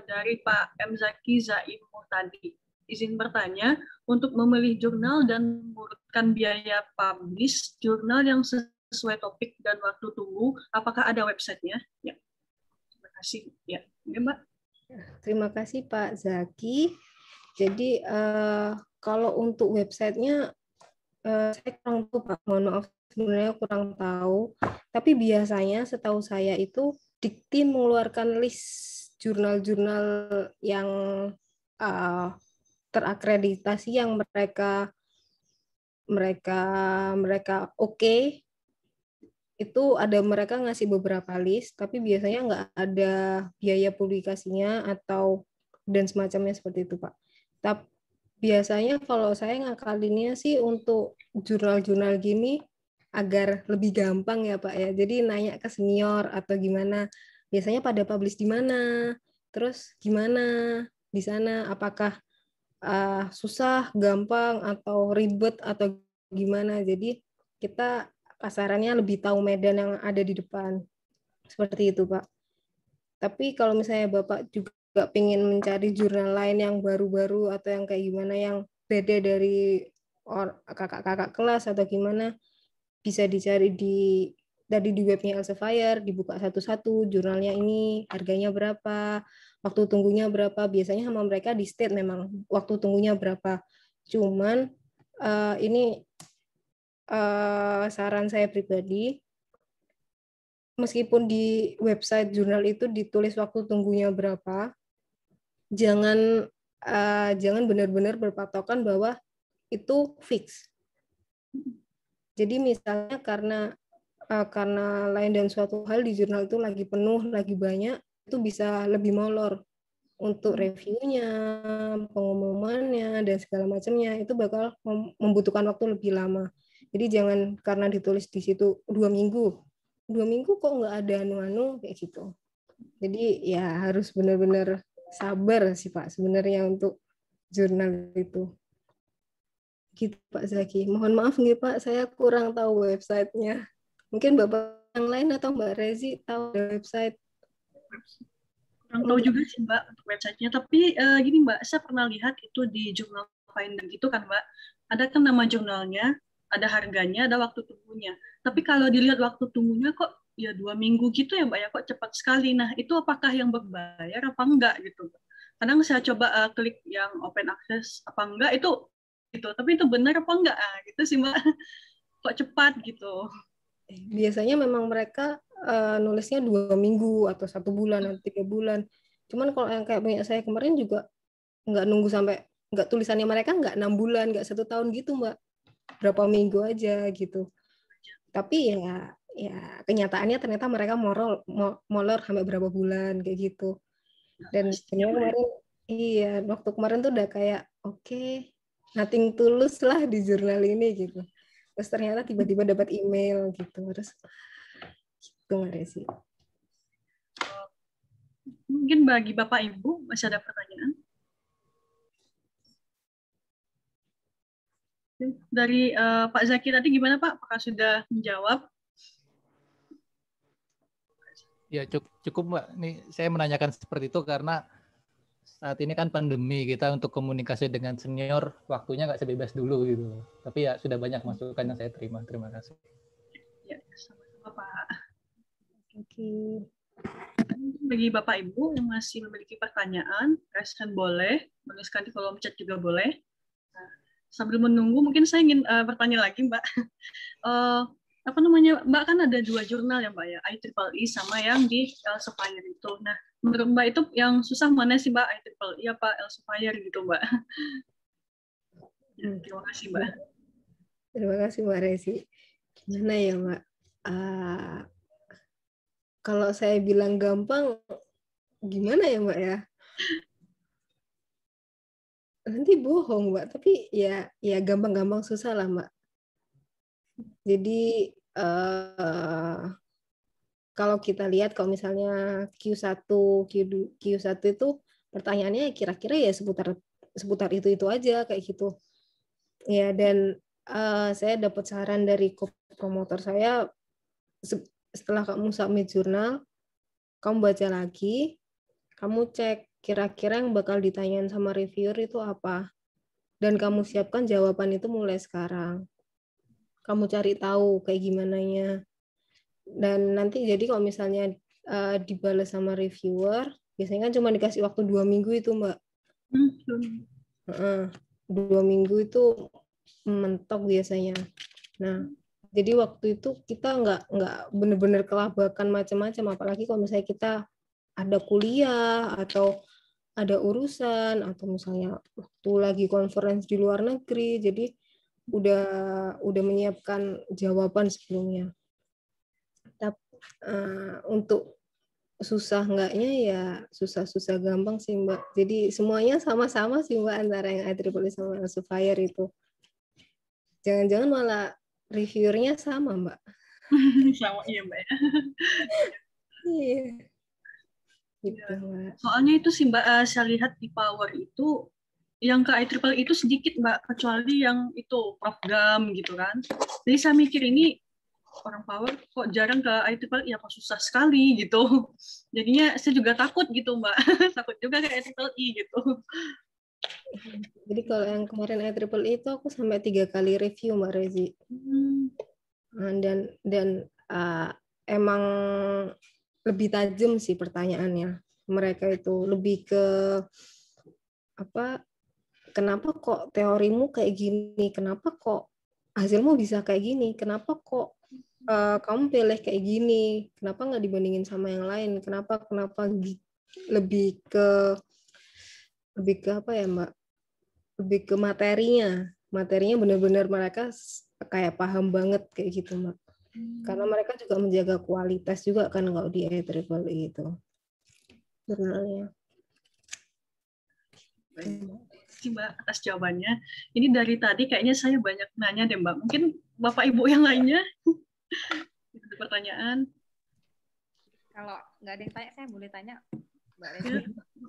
dari Pak M. Zaki Zaim Muhtadi. Izin bertanya, untuk memilih jurnal dan mengurutkan biaya publish jurnal yang sesuai topik dan waktu tunggu, apakah ada websitenya? Ya, terima kasih. Ya, Mbak. Terima kasih Pak Zaki. Jadi kalau untuk websitenya saya kurang tahu Pak, mohon maaf sebenarnya kurang tahu. Tapi biasanya setahu saya itu Dikti mengeluarkan list jurnal-jurnal yang terakreditasi yang mereka oke. Itu ada mereka ngasih beberapa list, tapi biasanya nggak ada biaya publikasinya atau dan semacamnya seperti itu Pak. Tapi biasanya kalau saya ngakalinnya sih untuk jurnal-jurnal gini agar lebih gampang ya Pak ya. Jadi nanya ke senior atau gimana. Biasanya pada publish di mana, terus gimana di sana, apakah susah, gampang, atau ribet atau gimana. Jadi kita kasarannya lebih tahu medan yang ada di depan. Seperti itu Pak. Tapi kalau misalnya Bapak juga pengen mencari jurnal lain yang baru-baru atau yang kayak gimana yang beda dari kakak-kakak kelas atau gimana, bisa dicari di webnya Elsevier, dibuka satu-satu jurnalnya ini harganya berapa, waktu tunggunya berapa. Biasanya sama mereka di state memang waktu tunggunya berapa. Cuman ini saran saya pribadi, meskipun di website jurnal itu ditulis waktu tunggunya berapa, jangan benar-benar berpatokan bahwa itu fix. Jadi misalnya karena lain dan suatu hal di jurnal itu lagi penuh, lagi banyak, itu bisa lebih molor untuk reviewnya, pengumumannya, dan segala macamnya. Itu bakal membutuhkan waktu lebih lama. Jadi jangan karena ditulis di situ 2 minggu. 2 minggu kok nggak ada anu-anu kayak gitu. Jadi ya harus benar-benar sabar sih Pak sebenarnya untuk jurnal itu. Gitu Pak Zaki. Mohon maaf nih Pak, saya kurang tahu websitenya. Mungkin Bapak yang lain atau Mbak Rezi tahu website. Kurang tahu juga sih Mbak untuk websitenya. Tapi gini Mbak, saya pernah lihat itu di Journal Finder gitu kan Mbak. Ada kan nama jurnalnya, ada harganya, ada waktu tunggunya. Tapi kalau dilihat waktu tunggunya kok ya 2 minggu gitu ya Mbak ya, kok cepat sekali. Nah itu apakah yang berbayar apa enggak gitu Mbak? Kadang saya coba klik yang open access apa enggak itu gitu. Tapi itu benar apa enggak? Gitu sih Mbak. Kok cepat gitu. Biasanya memang mereka nulisnya 2 minggu atau 1 bulan atau 3 bulan. Cuman kalau yang kayak punya saya kemarin juga nggak nunggu sampai, nggak tulisannya mereka nggak 6 bulan, nggak 1 tahun gitu Mbak. Berapa minggu aja gitu. Tapi ya kenyataannya ternyata mereka molor sampai berapa bulan kayak gitu. Dan kemarin waktu kemarin tuh udah kayak oke, nothing tulus lah di jurnal ini gitu. Terus ternyata tiba-tiba dapat email gitu. Terus gitu Mbak Resi. Mungkin bagi Bapak Ibu masih ada pertanyaan? Dari Pak Zaki tadi gimana Pak? Apakah sudah menjawab? Ya cukup Mbak. Nih saya menanyakan seperti itu karena saat ini kan pandemi, kita untuk komunikasi dengan senior waktunya nggak sebebas dulu gitu. Tapi ya sudah banyak masukan yang saya terima. Terima kasih. Ya, sama-sama Pak. Oke. Bagi Bapak Ibu yang masih memiliki pertanyaan, raise-hand boleh, menuliskan di kolom chat juga boleh. Nah, sambil menunggu, mungkin saya ingin bertanya lagi, Mbak. Apa namanya, Mbak kan ada 2 jurnal ya, Mbak ya, IEEE sama yang di Elsevier itu. Nah, menurut Mbak itu yang susah mana sih, Mbak, IEEE apa Elsevier gitu, Mbak? Ya, terima kasih, Mbak. Terima kasih Mbak Resi. Gimana ya Mbak? Kalau saya bilang gampang, gimana ya Mbak ya? Nanti bohong Mbak, tapi ya gampang-gampang susah lah Mbak. Jadi kalau kita lihat kalau misalnya Q1 itu pertanyaannya kira-kira ya seputar itu aja kayak gitu. Ya dan saya dapat saran dari promotor saya, setelah kamu submit jurnal, kamu baca lagi, kamu cek kira-kira yang bakal ditanyain sama reviewer itu apa. Dan kamu siapkan jawaban itu mulai sekarang. Kamu cari tahu kayak gimananya. Dan nanti jadi kalau misalnya dibalas sama reviewer, biasanya kan cuma dikasih waktu 2 minggu itu Mbak. 2 minggu itu mentok biasanya. Nah, jadi waktu itu kita nggak benar-benar kelabakan macam-macam, apalagi kalau misalnya kita ada kuliah atau ada urusan atau misalnya waktu lagi conference di luar negeri, jadi udah menyiapkan jawaban sebelumnya. Tapi untuk susah enggaknya ya susah-susah gampang sih Mbak. Jadi semuanya sama-sama sih Mbak antara yang IEEE sama Elsevier itu. Jangan-jangan malah reviewernya sama Mbak. Sama iya Mbak. Iya. Gitu, Mbak. Soalnya itu sih Mbak, saya lihat di Power itu yang ke IEEE itu sedikit Mbak, kecuali yang itu Prof Gam gitu kan. Jadi saya mikir ini orang Power kok jarang ke IEEE, ya kok susah sekali gitu. Jadinya saya juga takut gitu Mbak, takut juga ke IEEE gitu. Jadi kalau yang kemarin IEEE itu aku sampai 3 kali review Mbak Rezi. Dan emang lebih tajam sih pertanyaannya. Mereka itu lebih ke kenapa kok teorimu kayak gini? Kenapa kok hasilmu bisa kayak gini? Kenapa kok kamu pilih kayak gini? Kenapa nggak dibandingin sama yang lain? Kenapa lebih ke apa ya Mbak? Lebih ke materinya. Materinya benar-benar mereka kayak paham banget kayak gitu Mbak. Karena mereka juga menjaga kualitas juga kan kalau di IEEE itu jurnalnya. Baik Mbak atas jawabannya. Ini dari tadi kayaknya saya banyak nanya deh Mbak. Mungkin Bapak Ibu yang lainnya ada pertanyaan. Kalau nggak ada yang tanya, saya boleh tanya Mbak Rezi. Ya,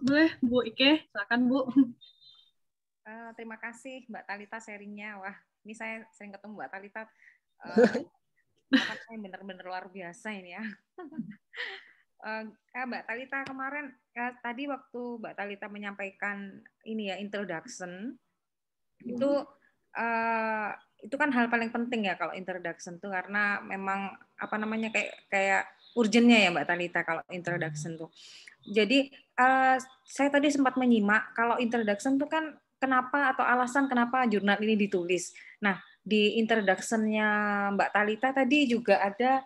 boleh Bu Ike, silakan Bu. Terima kasih Mbak Thalita sharingnya. Wah, ini saya sering ketemu Mbak Thalita. Saya benar-benar luar biasa ini ya. Mbak Thalita kemarin tadi waktu Mbak Thalita menyampaikan ini ya introduction itu kan hal paling penting ya kalau introduction tuh, karena memang apa namanya kayak urgentnya ya Mbak Thalita kalau introduction tuh. Jadi saya tadi sempat menyimak kalau introduction tuh kan kenapa atau alasan kenapa jurnal ini ditulis. Nah, di introduction-nya Mbak Thalita tadi juga ada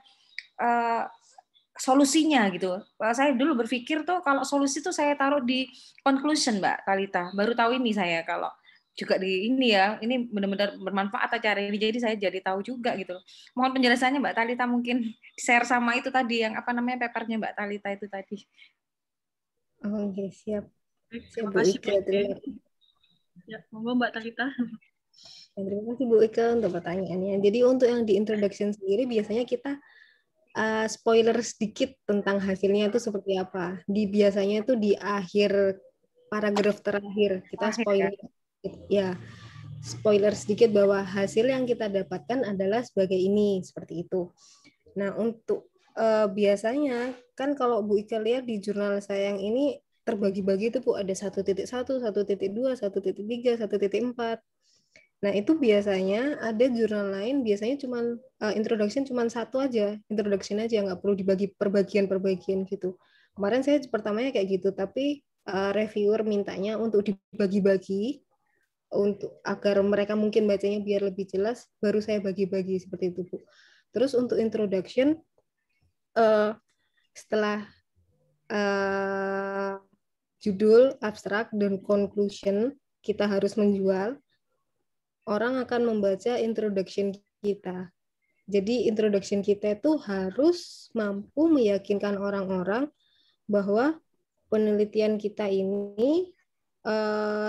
solusinya gitu. Saya dulu berpikir tuh kalau solusi tuh saya taruh di conclusion Mbak Thalita. Baru tahu ini saya kalau juga di ini ya, ini benar-benar bermanfaat acara ini. Jadi saya jadi tahu juga gitu. Mohon penjelasannya Mbak Thalita, mungkin share sama itu tadi yang apa namanya papernya Mbak Thalita itu tadi. Oke, siap. Terima kasih Bu Ike. Ya, monggo Mbak Thalita. Terima kasih Bu Ike untuk pertanyaannya. Jadi untuk yang di introduction sendiri biasanya kita spoiler sedikit tentang hasilnya itu seperti apa. Biasanya itu di akhir paragraf terakhir kita spoiler ya. Spoiler sedikit bahwa hasil yang kita dapatkan adalah sebagai ini, seperti itu. Nah, untuk biasanya kan kalau Bu Ike lihat di jurnal saya yang ini terbagi-bagi itu Bu, ada 1.1, 1.2, 1.3, 1.4. Nah, itu biasanya ada jurnal lain, biasanya cuman introduction cuman satu aja, introduction aja, nggak perlu dibagi perbagian gitu. Kemarin saya pertamanya kayak gitu, tapi reviewer mintanya untuk dibagi-bagi untuk agar mereka mungkin bacanya biar lebih jelas, baru saya bagi-bagi seperti itu Bu. Terus untuk introduction setelah judul, abstrak, dan conclusion kita harus menjual, orang akan membaca introduction kita. Jadi introduction kita itu harus mampu meyakinkan orang-orang bahwa penelitian kita ini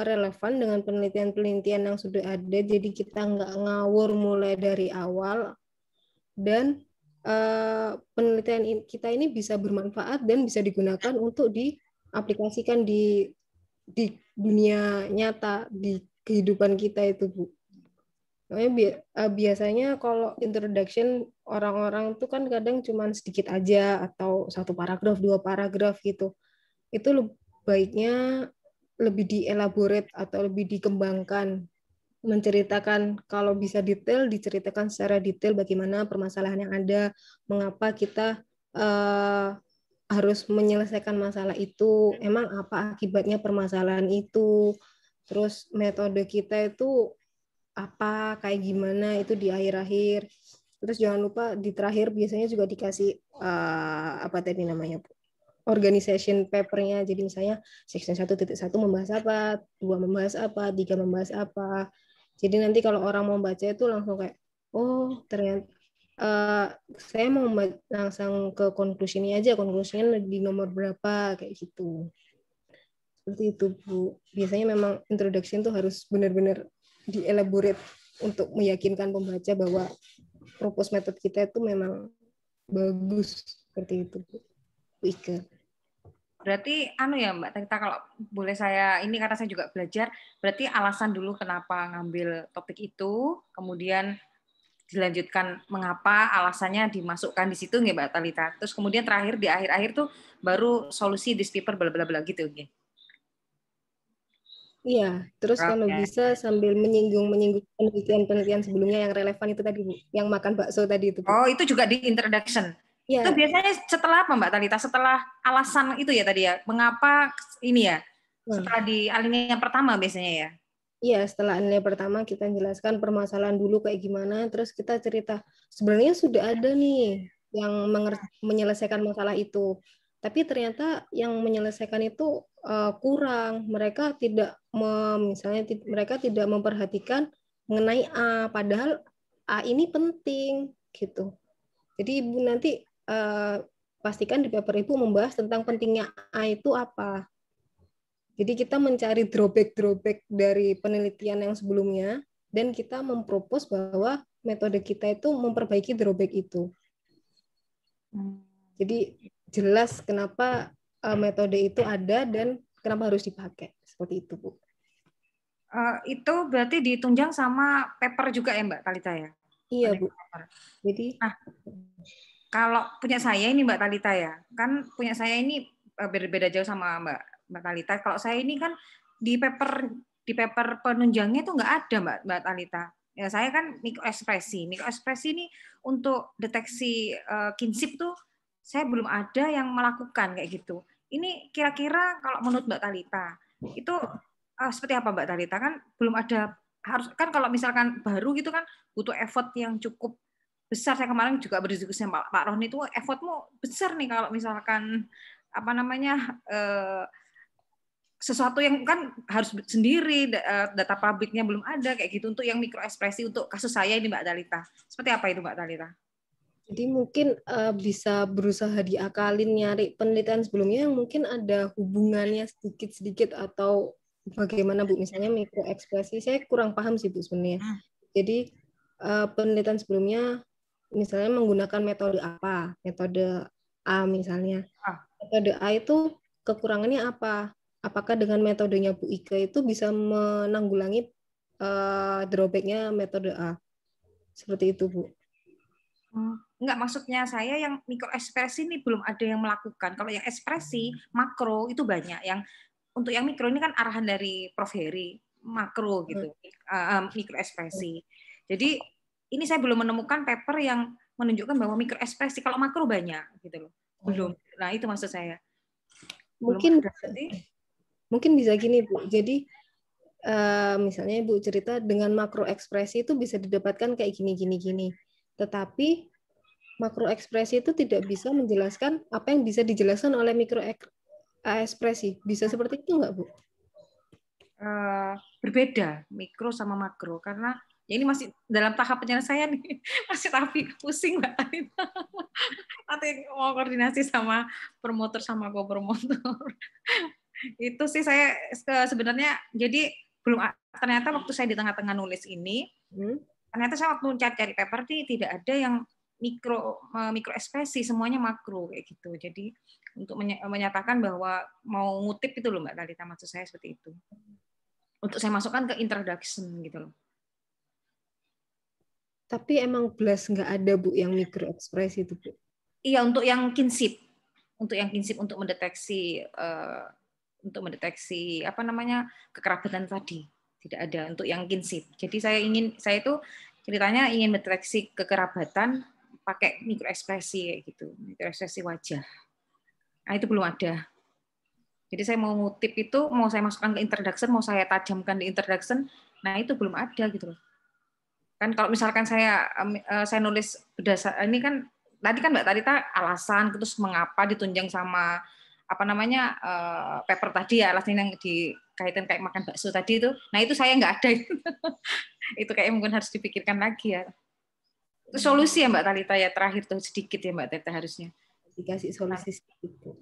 relevan dengan penelitian-penelitian yang sudah ada. Jadi kita nggak ngawur mulai dari awal, dan penelitian kita ini bisa bermanfaat dan bisa digunakan untuk diaplikasikan di dunia nyata, di kehidupan kita itu Bu. Biasanya kalau introduction orang-orang itu kan kadang cuma sedikit aja atau 1 paragraf, 2 paragraf gitu. Itu baiknya lebih dielaborate atau lebih dikembangkan, menceritakan kalau bisa detail, diceritakan secara detail bagaimana permasalahan yang ada, mengapa kita harus menyelesaikan masalah itu, emang apa akibatnya permasalahan itu. Terus metode kita itu apa, kayak gimana itu di akhir-akhir. Terus jangan lupa di terakhir biasanya juga dikasih apa tadi namanya, organization paper-nya. Jadi misalnya section 1.1 membahas apa, 2 membahas apa, 3 membahas apa. Jadi nanti kalau orang mau baca itu langsung kayak, oh ternyata saya mau langsung ke konklusinya aja, konklusinya di nomor berapa, kayak gitu. Seperti itu, Bu. Biasanya memang introduction tuh harus benar-benar dielaborate untuk meyakinkan pembaca bahwa propose method kita itu memang bagus, seperti itu, Bu. Ika. Berarti ya Mbak Talita, kalau boleh saya ini karena saya juga belajar, berarti alasan dulu kenapa ngambil topik itu, kemudian dilanjutkan mengapa, alasannya dimasukkan di situ nggih Mbak Talita. Terus kemudian terakhir di akhir-akhir tuh baru solusi this paper bla bla bla gitu nggih. Iya, terus kalau bisa sambil menyinggung penelitian-penelitian sebelumnya yang relevan itu tadi, Bu, yang makan bakso tadi itu, Bu. Oh, itu juga di introduction. Ya. Itu biasanya setelah apa Mbak Talita? Setelah alasan itu ya tadi ya, mengapa ini ya? Setelah di alinea yang pertama biasanya ya? Iya, setelah alinea pertama kita jelaskan permasalahan dulu kayak gimana, terus kita cerita sebenarnya sudah ada nih yang menyelesaikan masalah itu. Tapi ternyata yang menyelesaikan itu kurang. Mereka tidak misalnya mereka tidak memperhatikan mengenai A, padahal A ini penting gitu. Jadi Ibu nanti pastikan di paper Ibu membahas tentang pentingnya A itu apa. Jadi kita mencari drawback dari penelitian yang sebelumnya dan kita mempropos bahwa metode kita itu memperbaiki drawback itu. Jadi jelas kenapa metode itu ada dan kenapa harus dipakai. Seperti itu, Bu. Itu berarti ditunjang sama paper juga ya Mbak Talita ya? Iya, Bu. Jadi kalau punya saya ini Mbak Talita ya, kan punya saya ini berbeda jauh sama Mbak Talita. Kalau saya ini kan di paper penunjangnya itu nggak ada Mbak Talita. Ya saya kan mikroekspresi. Mikroekspresi ini untuk deteksi kinship tuh saya belum ada yang melakukan kayak gitu. Ini kira-kira kalau menurut Mbak Talita itu seperti apa Mbak Talita? Kan belum ada, harus kan kalau misalkan baru gitu kan butuh effort yang cukup besar. Saya kemarin juga berdiskusi sama Pak Roni, itu effortmu besar nih kalau misalkan apa namanya sesuatu yang kan harus sendiri, data publiknya belum ada kayak gitu untuk yang mikroekspresi untuk kasus saya ini Mbak Talita. Seperti apa itu Mbak Talita? Jadi mungkin bisa berusaha diakalin nyari penelitian sebelumnya yang mungkin ada hubungannya sedikit-sedikit atau bagaimana Bu, misalnya mikroekspresi saya kurang paham sih Bu sebenarnya. Jadi penelitian sebelumnya misalnya menggunakan metode apa, metode A misalnya. Metode A itu kekurangannya apa? Apakah dengan metodenya Bu Ika itu bisa menanggulangi drawback-nya metode A? Seperti itu Bu. Enggak, maksudnya saya yang mikroekspresi ini belum ada yang melakukan. Kalau yang ekspresi makro itu banyak. Yang untuk yang mikro ini kan arahan dari Prof. Heri, makro gitu, mikroekspresi. Jadi ini saya belum menemukan paper yang menunjukkan bahwa mikroekspresi, kalau makro banyak gitu loh. Belum. Nah, itu maksud saya. Mungkin bisa gini Bu. Jadi misalnya Ibu cerita dengan makro ekspresi itu bisa didapatkan kayak gini. Tetapi makro ekspresi itu tidak bisa menjelaskan apa yang bisa dijelaskan oleh mikro ekspresi. Bisa seperti itu nggak Bu? Berbeda mikro sama makro karena ya ini masih dalam tahap penyelesaian nih, masih tapi pusing Mbak Talita. Nanti mau koordinasi sama promotor sama co-promotor. Itu sih saya sebenarnya jadi belum, ternyata waktu saya di tengah-tengah nulis ini, ternyata saya waktu cari paper tidak ada yang mikroekspresi, semuanya makro kayak gitu. Jadi untuk menyatakan bahwa mau ngutip itu loh Mbak Talita, maksud saya seperti itu. Untuk saya masukkan ke introduction gitu loh. Tapi emang belas nggak ada Bu yang mikroekspresi itu Bu? Iya, untuk yang kinship, untuk mendeteksi apa namanya kekerabatan tadi tidak ada untuk yang kinship. Jadi saya itu ceritanya ingin mendeteksi kekerabatan pakai mikroekspresi kayak gitu, mikroekspresi wajah. Nah itu belum ada. Jadi saya mau ngutip itu, mau saya masukkan ke introduction, mau saya tajamkan di introduction, nah itu belum ada gitu loh. Kan kalau misalkan saya nulis berdasar ini kan tadi kan Mbak Talita alasan terus mengapa ditunjang sama apa namanya paper tadi ya, alasan yang dikaitan kayak makan bakso tadi itu. Nah itu saya nggak ada itu. Itu kayak mungkin harus dipikirkan lagi ya. Itu solusi ya Mbak Talita ya, terakhir tuh sedikit ya Mbak Teta harusnya. Dikasih solusi sedikit.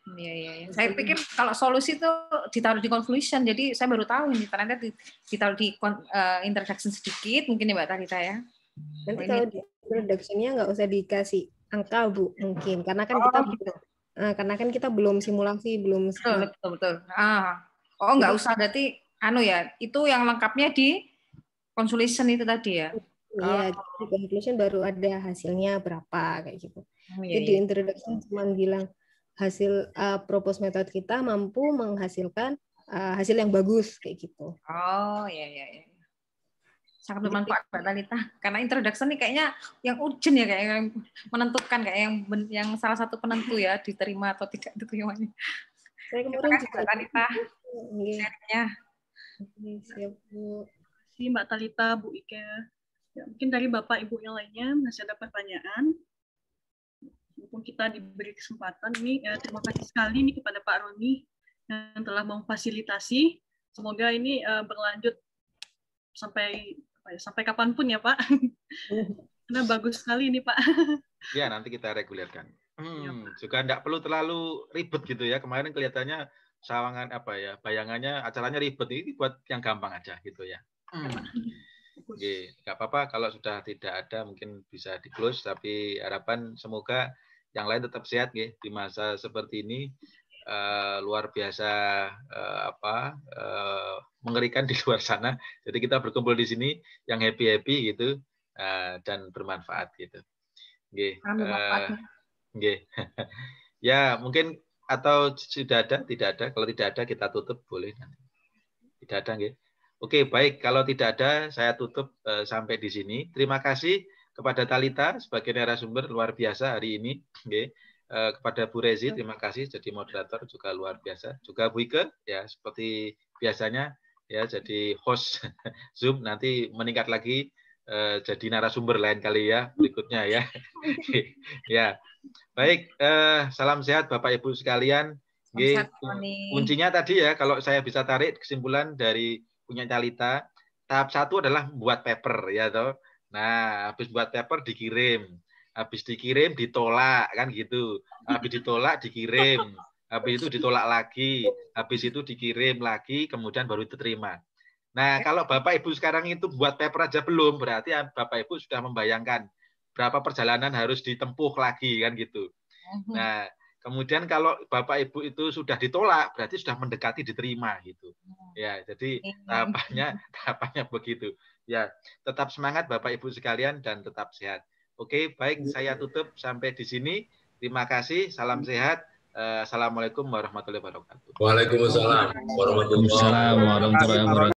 Iya. Saya pikir kalau solusi itu ditaruh di conclusion, jadi saya baru tahu ini ternyata ditaruh di introduction sedikit mungkin ya Mbak Talita ya. Nanti kalau di introduction-nya nggak usah dikasih angka Bu mungkin, karena kan kita belum simulasi, belum. Betul. Oh nggak usah, berarti ya itu yang lengkapnya di conclusion itu tadi ya. Iya, di conclusion baru ada hasilnya berapa kayak gitu. Jadi di introduction cuma bilang hasil propose method kita mampu menghasilkan hasil yang bagus kayak gitu. Oh iya. Sangat bermanfaat Mbak Talita. Karena introduction nih kayaknya yang urgent ya, kayak yang menentukan, kayak yang salah satu penentu ya diterima atau tidak diterimanya. Saya kemarin juga Mbak Talita. Ya. Siap Bu. Terima kasih Mbak Talita, Bu Ike. Ya, mungkin dari Bapak Ibu yang lainnya masih ada pertanyaan. Mumpung kita diberi kesempatan ini, terima kasih sekali nih kepada Pak Roni yang telah memfasilitasi. Semoga ini berlanjut sampai kapanpun ya Pak. Karena bagus sekali ini Pak. Ya nanti kita regulerkan. Juga tidak perlu terlalu ribet gitu ya. Kemarin kelihatannya sawangan bayangannya acaranya ribet, ini buat yang gampang aja gitu ya. Oke, nggak apa-apa kalau sudah tidak ada mungkin bisa di close, tapi harapan semoga yang lain tetap sehat di masa seperti ini. Luar biasa mengerikan di luar sana. Jadi kita berkumpul di sini yang happy gitu dan bermanfaat gitu. Ya mungkin atau sudah ada, tidak ada. Kalau tidak ada kita tutup boleh. Tidak ada nggih. Oke, baik. Kalau tidak ada, saya tutup sampai di sini. Terima kasih kepada Talita sebagai narasumber luar biasa hari ini. Kepada Bu Rezi, terima kasih jadi moderator juga luar biasa. Juga Bu Ike, ya seperti biasanya ya jadi host Zoom. Nanti meningkat lagi jadi narasumber lain kali ya berikutnya ya. Ya, baik. Salam sehat Bapak Ibu sekalian. Kuncinya tadi ya, kalau saya bisa tarik kesimpulan dari punya Talita, tahap 1 adalah membuat paper ya toh. Nah, habis buat paper dikirim, habis dikirim ditolak kan gitu, habis ditolak dikirim, habis itu ditolak lagi, habis itu dikirim lagi, kemudian baru diterima. Nah, kalau Bapak Ibu sekarang itu buat paper aja belum, berarti Bapak Ibu sudah membayangkan berapa perjalanan harus ditempuh lagi kan gitu. Nah, kemudian kalau Bapak Ibu itu sudah ditolak, berarti sudah mendekati diterima gitu. Ya, jadi tahapannya begitu. Ya, tetap semangat Bapak Ibu sekalian dan tetap sehat. Oke, baik, saya tutup sampai di sini. Terima kasih, salam sehat. Assalamualaikum warahmatullahi wabarakatuh. Waalaikumsalam warahmatullahi wabarakatuh.